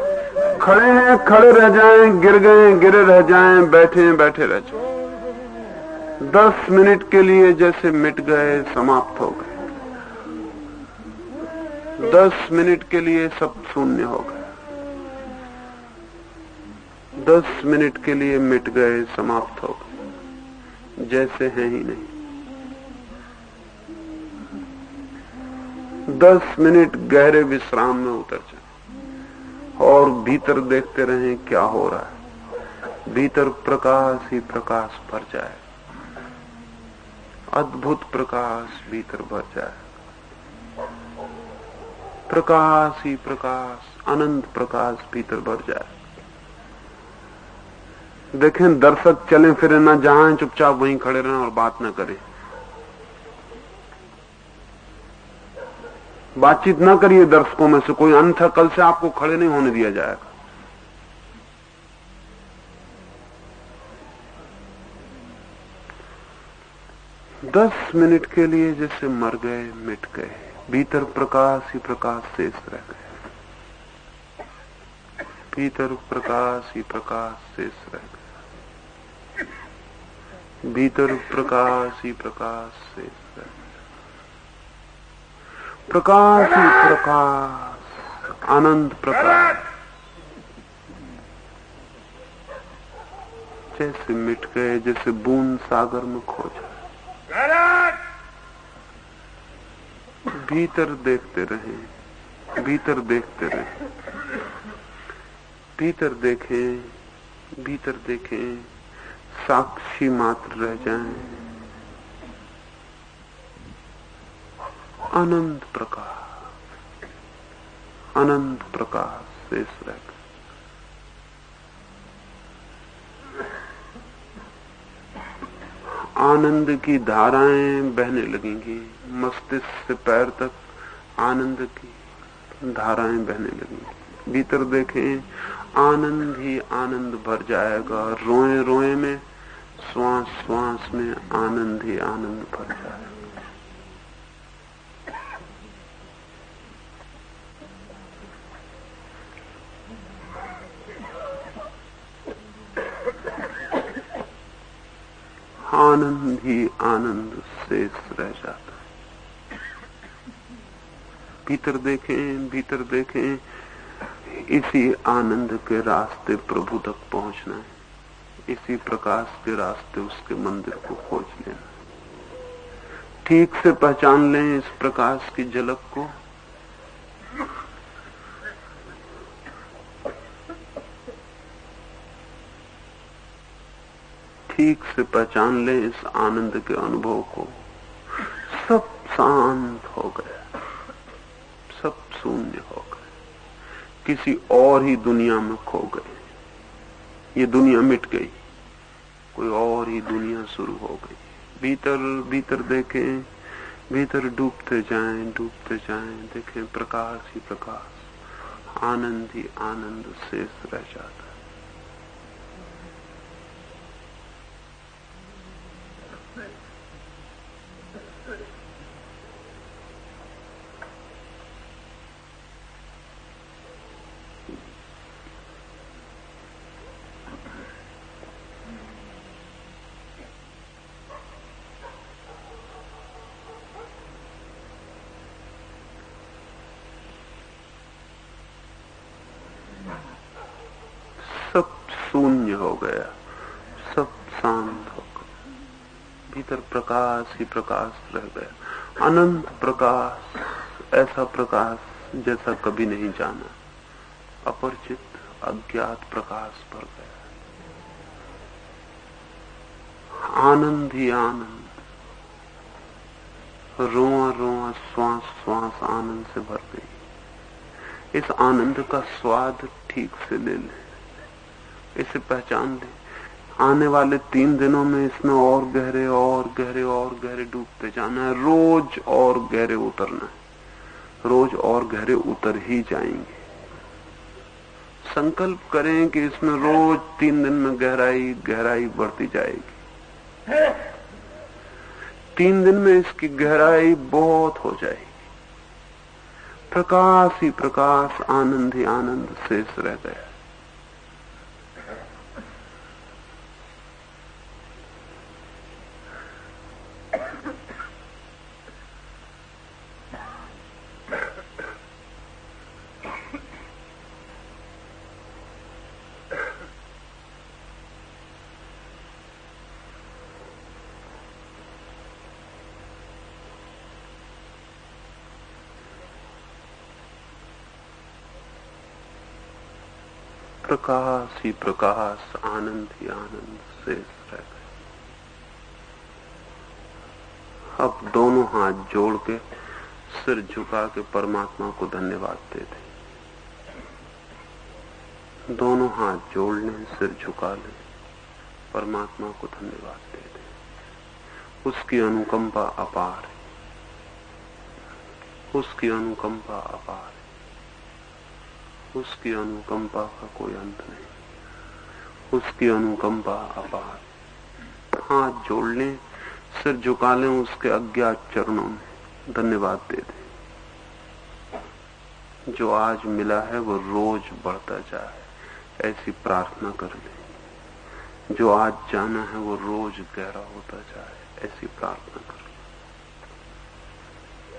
S1: खड़े हैं, खड़े रह जाएं, गिर गए, गिरे रह जाएं, बैठे हैं, बैठे रह जाएं। 10 मिनट के लिए जैसे मिट गए, समाप्त हो गए। 10 मिनट के लिए सब शून्य हो गए। 10 मिनट के लिए मिट गए, समाप्त हो गए, जैसे हैं ही नहीं। 10 मिनट गहरे विश्राम में उतर जाए और भीतर देखते रहें क्या हो रहा है। भीतर प्रकाश ही प्रकाश भर जाए, अद्भुत प्रकाश भीतर भर जाए। प्रकाश ही प्रकाश, अनंत प्रकाश भीतर भर जाए। देखें, दर्शक चले फिरे ना, जहां चुपचाप वहीं खड़े रहें और बात ना करें। बातचीत ना करिए दर्शकों में से कोई, अन्यथा कल से आपको खड़े नहीं होने दिया जाएगा। दस मिनट के लिए जैसे मर गए, मिट गए, भीतर प्रकाश ही प्रकाश शेष रह गए। भीतर प्रकाश ही प्रकाश शेष रह गए। भीतर प्रकाश ही प्रकाश शेष रह गए। प्रकाश ही प्रकाश, अनंत प्रकाश जैसे मिट गए, जैसे बूंद सागर में खो जाए। भीतर देखते रहें, भीतर देखते रहें, भीतर देखें, भीतर देखें, साक्षी मात्र रह जाएं। अनंत प्रकाश, अनंत प्रकाश शेष रह गए। आनंद की धाराएं बहने लगेंगी, मस्तिष्क से पैर तक आनंद की धाराएं बहने लगेंगी। भीतर देखें, आनंद ही आनंद भर जाएगा। रोए रोए में, श्वास श्वास में आनंद ही आनंद भर जाएगा। आनंद ही आनंद शेष रह जाता है। भीतर देखें, भीतर देखें, इसी आनंद के रास्ते प्रभु तक पहुंचना है। इसी प्रकाश के रास्ते उसके मंदिर को खोज लेना। ठीक से पहचान लें इस प्रकाश की झलक को। ठीक से पहचान लें इस आनंद के अनुभव को। सब शांत हो गया, सब शून्य हो गए, किसी और ही दुनिया में खो गए। ये दुनिया मिट गई, कोई और ही दुनिया शुरू हो गई। भीतर भीतर देखें, भीतर डूबते जाएं, देखें प्रकाश ही प्रकाश, आनंद ही आनंद शेष रह जाता। सब शून्य हो गया, सब शांत हो गया, भीतर प्रकाश ही प्रकाश रह गया, अनंत प्रकाश, ऐसा प्रकाश जैसा कभी नहीं जाना, अपरिचित अज्ञात प्रकाश भर गया, आनंद ही आनंद, रोआ रोआ श्वास श्वास आनंद से भर गई। इस आनंद का स्वाद ठीक से ले ले, इसे पहचान ले। आने वाले 3 दिनों में इसमें और गहरे और गहरे और गहरे डूबते जाना है, रोज और गहरे उतरना है, रोज और गहरे उतर ही जाएंगे। संकल्प करें कि इसमें रोज 3 दिन में गहराई गहराई बढ़ती जाएगी, 3 दिन में इसकी गहराई बहुत हो जाएगी, प्रकाश ही प्रकाश, आनंद ही आनंद शेष रह गया। प्रकाश ही प्रकाश, आनंद ही आनंद शेष रह गए। अब दोनों हाथ जोड़ के सिर झुका के परमात्मा को धन्यवाद दे दें। दोनों हाथ जोड़ लें, सिर झुका लें, परमात्मा को धन्यवाद दे दें। उसकी अनुकंपा अपार है, उसकी अनुकंपा अपार है, उसकी अनुकंपा का कोई अंत नहीं, उसकी अनुकंपा अपार। हाथ जोड़ लें, सिर झुका लें, उसके अज्ञात चरणों में धन्यवाद दे दें। जो आज मिला है वो रोज बढ़ता जाए, ऐसी प्रार्थना कर लें। जो आज जाना है वो रोज गहरा होता जाए, ऐसी प्रार्थना कर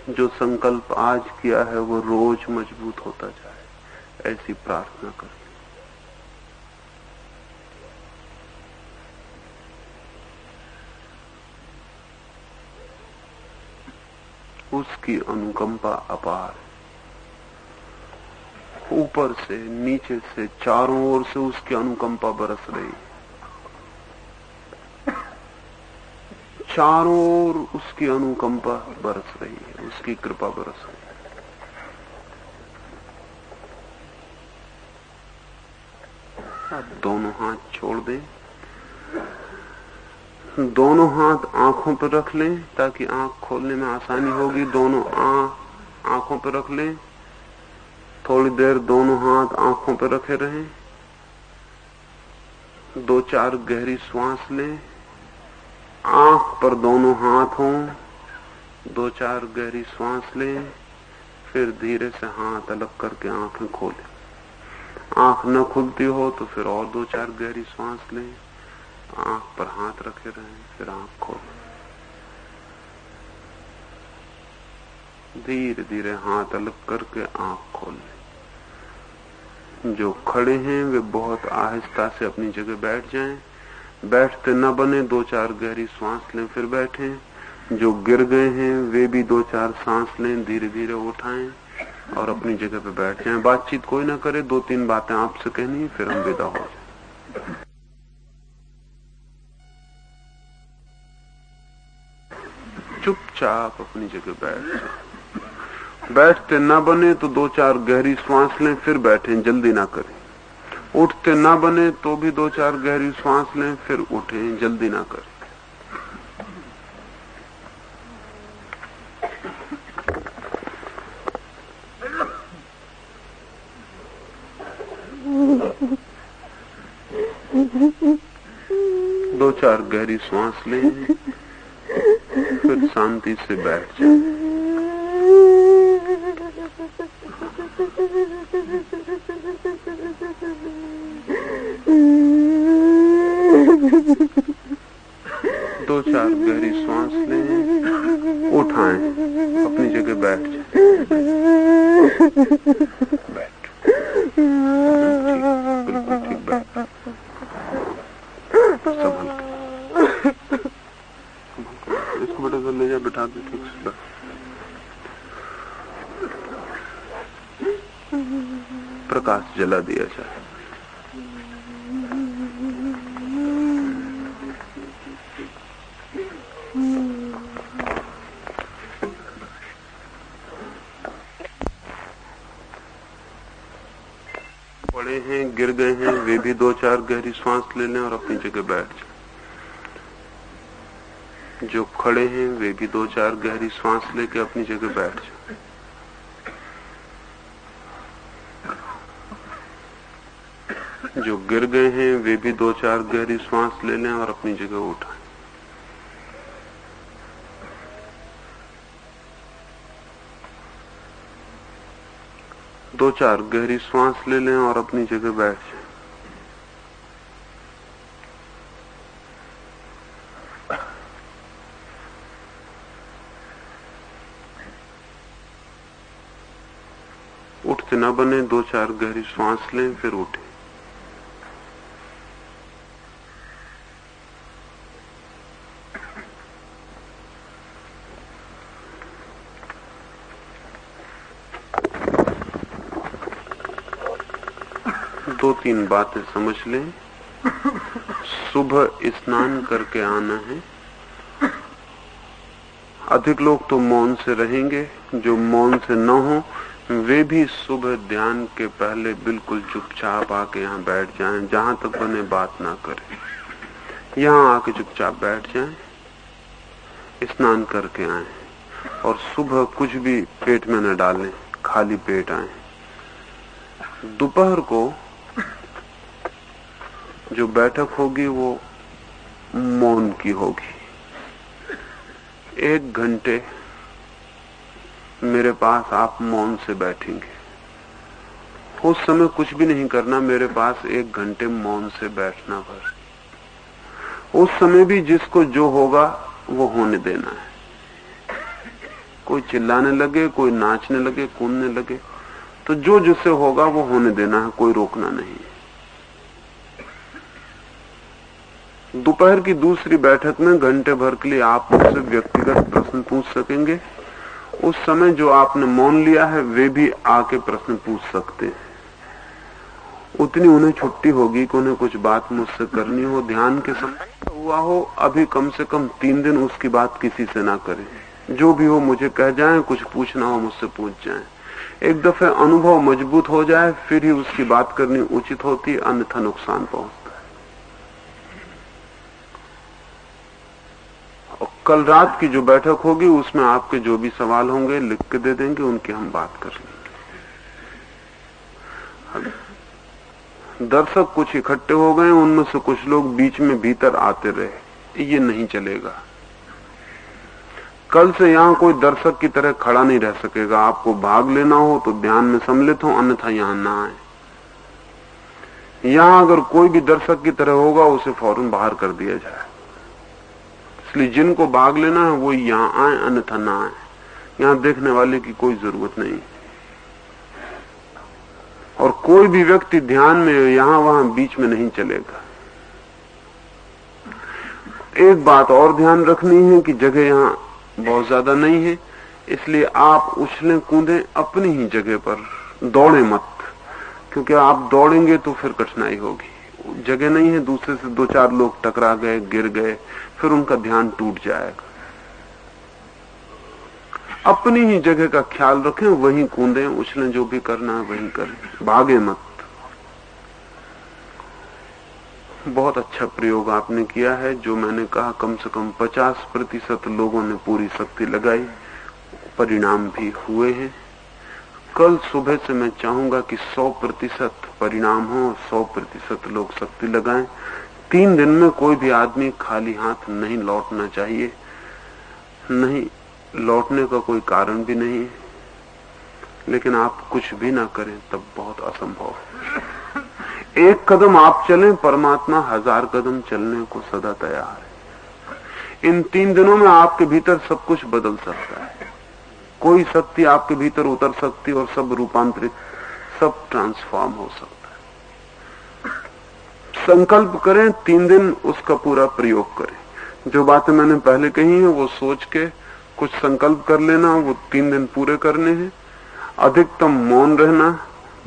S1: लें। जो संकल्प आज किया है वो रोज मजबूत होता जाए, ऐसी प्रार्थना कर लें। उसकी अनुकंपा अपार है, ऊपर से नीचे से चारों ओर से उसकी अनुकंपा बरस रही है, चारों ओर उसकी अनुकंपा बरस रही है, उसकी कृपा बरस रही है। अब दोनों हाथ छोड़ दें, दोनों हाथ आंखों पर रख लें ताकि आंख खोलने में आसानी होगी। दोनों आंखों पर रख लें, थोड़ी देर दोनों हाथ आंखों पर रखे रहें। 2-4 गहरी श्वास लें, आंख पर दोनों हाथ हों, 2-4 गहरी श्वास लें, फिर धीरे से हाथ अलग करके आंखें खोलें। आंख न खुलती हो तो फिर और 2-4 गहरी श्वास लें, आंख पर हाथ रखे रहें, फिर आंख खोलें। धीरे धीरे हाथ अलग करके आंख खोलें। जो खड़े हैं वे बहुत आहिस्ता से अपनी जगह बैठ जाएं, बैठते न बने 2-4 गहरी सांस लें फिर बैठें। जो गिर गए हैं वे भी 2-4 सांस लें, धीरे धीरे उठाएं और अपनी जगह पे बैठ जाएं। बातचीत कोई ना करे, 2-3 बातें आपसे कहनी, फिर हम विदा हो जाएं। चुपचाप अपनी जगह बैठ जाएं। बैठते ना बने तो 2-4 गहरी सांस लें फिर बैठें, जल्दी ना करें। उठते ना बने तो भी 2-4 गहरी सांस लें फिर उठें, जल्दी ना करें। चार गहरी सांस लें, फिर शांति से बैठ जाएं। दो चार गहरी सांस लें, उठाएं, अपनी जगह बैठ जाएं। बैठ, बिल्कुल ठीक बैठ। संभल इसको बेटा कर ले जा, बिठा दे ठीक से। प्रकाश जला दिया जाए। पड़े हैं, गिर गए हैं, वे भी दो चार गहरी सांस ले लें और अपनी जगह बैठ जाएं। जो खड़े हैं वे भी दो चार गहरी सांस लेके अपनी जगह बैठ जाएं। जो गिर गए हैं वे भी दो चार गहरी सांस ले लें और अपनी जगह उठाएं। दो चार गहरी सांस ले लें और अपनी जगह बैठ जाएं। उठते ना बने, दो चार गहरी सांस लें फिर उठें। दो तीन बातें समझ लें। सुबह स्नान करके आना है। अधिक लोग तो मौन से रहेंगे, जो मौन से न हो वे भी सुबह ध्यान के पहले बिल्कुल चुपचाप आके यहाँ बैठ जाएं, जहां तक बने बात ना करें। यहाँ आके चुपचाप बैठ जाएं, स्नान करके आएं और सुबह कुछ भी पेट में न डालें, खाली पेट आएं। दोपहर को जो बैठक होगी वो मौन की होगी। 1 घंटे मेरे पास आप मौन से बैठेंगे। उस समय कुछ भी नहीं करना, मेरे पास 1 घंटे मौन से बैठना भर। उस समय भी जिसको जो होगा वो होने देना है। कोई चिल्लाने लगे, कोई नाचने लगे, कूदने लगे, तो जो जिससे होगा वो होने देना है, कोई रोकना नहीं। दोपहर की दूसरी बैठक में घंटे भर के लिए आप मुझसे व्यक्तिगत प्रश्न पूछ सकेंगे। उस समय जो आपने मौन लिया है वे भी आके प्रश्न पूछ सकते हैं। उतनी उन्हें छुट्टी होगी कि उन्हें कुछ बात मुझसे करनी हो, ध्यान के समय हुआ हो, अभी कम से कम 3 दिन उसकी बात किसी से ना करें। जो भी हो मुझे कह जाएं, कुछ पूछना हो मुझसे पूछ जाएं। एक दफे अनुभव मजबूत हो जाए फिर ही उसकी बात करनी उचित होती, अन्यथा नुकसान पहुंचता है। और कल रात की जो बैठक होगी उसमें आपके जो भी सवाल होंगे लिख के दे देंगे, उनकी हम बात कर लेंगे। दर्शक कुछ इकट्ठे हो गए, उनमें से कुछ लोग बीच में भीतर आते रहे, ये नहीं चलेगा। कल से यहां कोई दर्शक की तरह खड़ा नहीं रह सकेगा। आपको भाग लेना हो तो ध्यान में सम्मिलित हो, अन्यथा यहां ना आए। यहां अगर कोई भी दर्शक की तरह होगा उसे फौरन बाहर कर दिया जाए। इसलिए जिनको भाग लेना है वो यहां आए, अन्यथा ना आए। यहां देखने वाले की कोई जरूरत नहीं। और कोई भी व्यक्ति ध्यान में यहां वहां बीच में नहीं चलेगा। एक बात और ध्यान रखनी है कि जगह यहां बहुत ज्यादा नहीं है, इसलिए आप उछलें कूदें अपनी ही जगह पर, दौड़े मत, क्योंकि आप दौड़ेंगे तो फिर कठिनाई होगी। जगह नहीं है, दूसरे से 2-4 लोग टकरा गए, गिर गए, फिर उनका ध्यान टूट जाएगा। अपनी ही जगह का ख्याल रखें, वहीं कूदें, उछलें, जो भी करना है वहीं करें, भागे मत। बहुत अच्छा प्रयोग आपने किया है। जो मैंने कहा कम से कम 50% लोगों ने पूरी शक्ति लगाई, परिणाम भी हुए हैं। कल सुबह से मैं चाहूंगा कि 100% परिणाम हो, 100% लोग शक्ति लगाएं, 3 दिन में कोई भी आदमी खाली हाथ नहीं लौटना चाहिए। नहीं लौटने का कोई कारण भी नहीं है, लेकिन आप कुछ भी ना करें तब बहुत असंभव है। एक कदम आप चलें, परमात्मा 1000 कदम चलने को सदा तैयार है। इन 3 दिनों में आपके भीतर सब कुछ बदल सकता है। कोई शक्ति आपके भीतर उतर सकती है और सब रूपांतरित, सब ट्रांसफॉर्म हो सकता है। संकल्प करें, 3 दिन उसका पूरा प्रयोग करें। जो बातें मैंने पहले कही है वो सोच के कुछ संकल्प कर लेना, वो 3 दिन पूरे करने हैं। अधिकतम मौन रहना,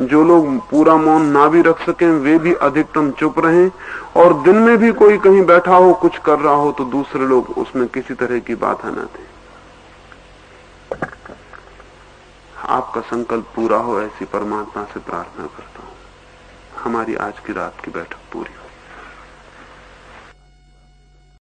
S1: जो लोग पूरा मौन ना भी रख सकें वे भी अधिकतम चुप रहें। और दिन में भी कोई कहीं बैठा हो कुछ कर रहा हो तो दूसरे लोग उसमें किसी तरह की बाधा न दें। आपका संकल्प पूरा हो ऐसी परमात्मा से प्रार्थना करता हूं। हमारी आज की रात की बैठक पूरी हो।